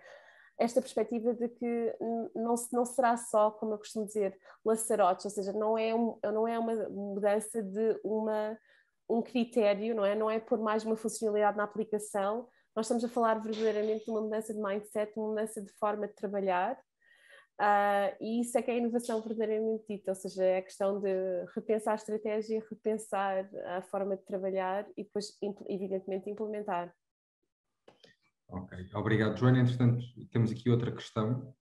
esta perspectiva de que não será só, como eu costumo dizer, laçarotes, ou seja, não é uma mudança de um critério, não é? Não é pôr mais uma funcionalidade na aplicação, nós estamos a falar verdadeiramente de uma mudança de mindset, uma mudança de forma de trabalhar, e isso é que é a inovação verdadeiramente dita, ou seja, é a questão de repensar a estratégia, repensar a forma de trabalhar e depois, evidentemente, implementar. Ok, obrigado, Joana. Entretanto, temos aqui outra questão,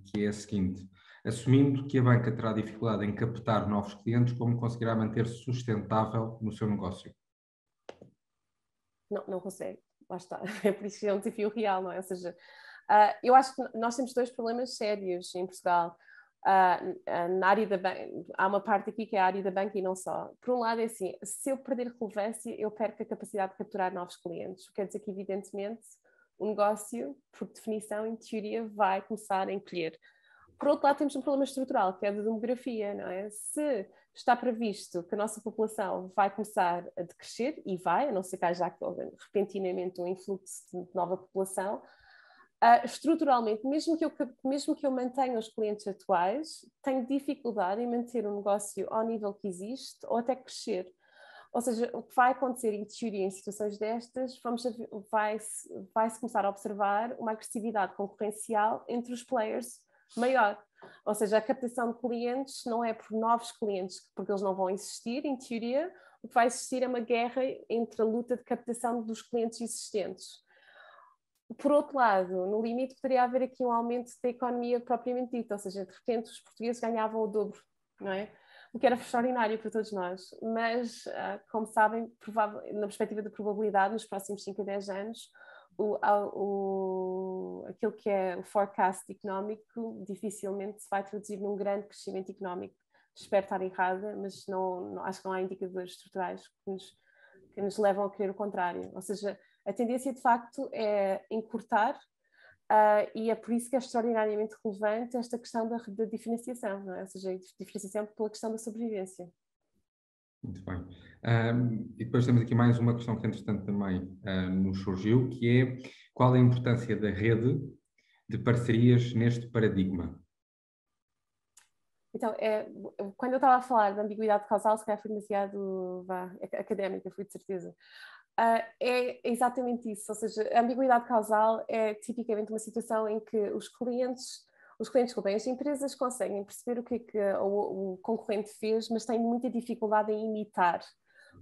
que é a seguinte: assumindo que a banca terá dificuldade em captar novos clientes, como conseguirá manter-se sustentável no seu negócio? Não consegue, lá está. É por isso que é um desafio real, não é? Ou seja, eu acho que nós temos 2 problemas sérios em Portugal. Na área da banca, há uma parte aqui que é a área da banca e não só. Por um lado é assim, se eu perder relevância, eu perco a capacidade de capturar novos clientes. Quer dizer que, evidentemente, o negócio, por definição, em teoria, vai começar a encolher. Por outro lado, temos um problema estrutural, que é a da demografia, não é? Se está previsto que a nossa população vai começar a decrescer, e vai, a não ser que haja repentinamente um influxo de nova população, estruturalmente, mesmo que eu mantenha os clientes atuais, tenho dificuldade em manter o negócio ao nível que existe ou até crescer. Ou seja, o que vai acontecer em teoria em situações destas, vai-se começar a observar uma agressividade concorrencial entre os players maior. Ou seja, a captação de clientes não é por novos clientes, porque eles não vão existir, em teoria, o que vai existir é uma guerra entre a luta de captação dos clientes existentes. Por outro lado, no limite poderia haver aqui um aumento da economia propriamente dita, ou seja, de repente os portugueses ganhavam o dobro, não é? O que era extraordinário para todos nós, mas, como sabem, na perspectiva da probabilidade, nos próximos 5 a 10 anos, aquilo que é o forecast económico dificilmente se vai traduzir num grande crescimento económico. Espero estar errada, mas acho que não há indicadores estruturais que nos levam a crer o contrário. Ou seja, a tendência de facto é encurtar, e é por isso que é extraordinariamente relevante esta questão da diferenciação, não é? Ou seja, a diferenciação pela questão da sobrevivência. Muito bem. E depois temos aqui mais uma questão que, entretanto, também nos surgiu, que é: qual a importância da rede de parcerias neste paradigma? Então, quando eu estava a falar de ambiguidade causal, se calhar foi demasiado académica, fui de certeza. É exatamente isso, ou seja, a ambiguidade causal é tipicamente uma situação em que as empresas conseguem perceber o que é que o concorrente fez, mas têm muita dificuldade em imitar.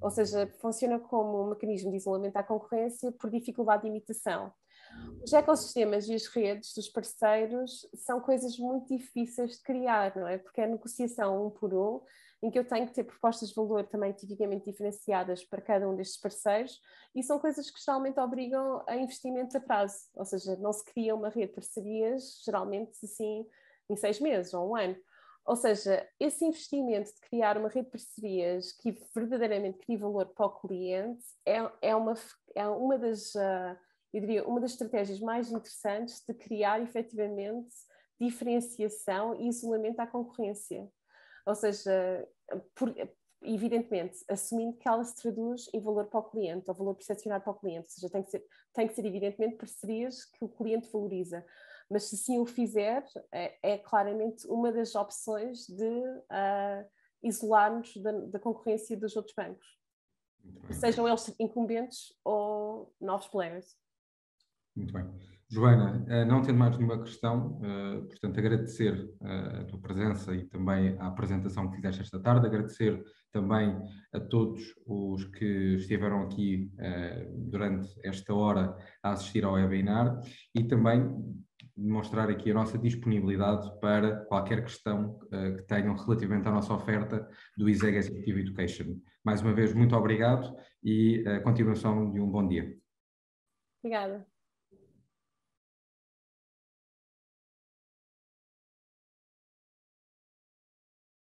Ou seja, funciona como um mecanismo de isolamento à concorrência por dificuldade de imitação. Os ecossistemas e as redes dos parceiros são coisas muito difíceis de criar, não é? Porque é negociação um por um, em que eu tenho que ter propostas de valor também tipicamente diferenciadas para cada um destes parceiros, e são coisas que geralmente obrigam a investimentos a prazo, ou seja, não se cria uma rede de parcerias, geralmente assim, em 6 meses ou um ano. Ou seja, esse investimento de criar uma rede de parcerias que verdadeiramente crie valor para o cliente é uma das, eu diria, uma das estratégias mais interessantes de criar efetivamente diferenciação e isolamento à concorrência. Ou seja, evidentemente, assumindo que ela se traduz em valor para o cliente, ou valor percepcionado para o cliente, ou seja, tem que ser evidentemente parcerias que o cliente valoriza. Mas se sim o fizer, é claramente uma das opções de isolar-nos da concorrência dos outros bancos, sejam eles incumbentes ou novos players. Muito bem. Joana, não tendo mais nenhuma questão, portanto, agradecer a tua presença e também a apresentação que fizeste esta tarde, agradecer também a todos os que estiveram aqui durante esta hora a assistir ao webinar e também demonstrar aqui a nossa disponibilidade para qualquer questão que tenham relativamente à nossa oferta do ISEG Executive Education. Mais uma vez, muito obrigado e a continuação de um bom dia. Obrigada.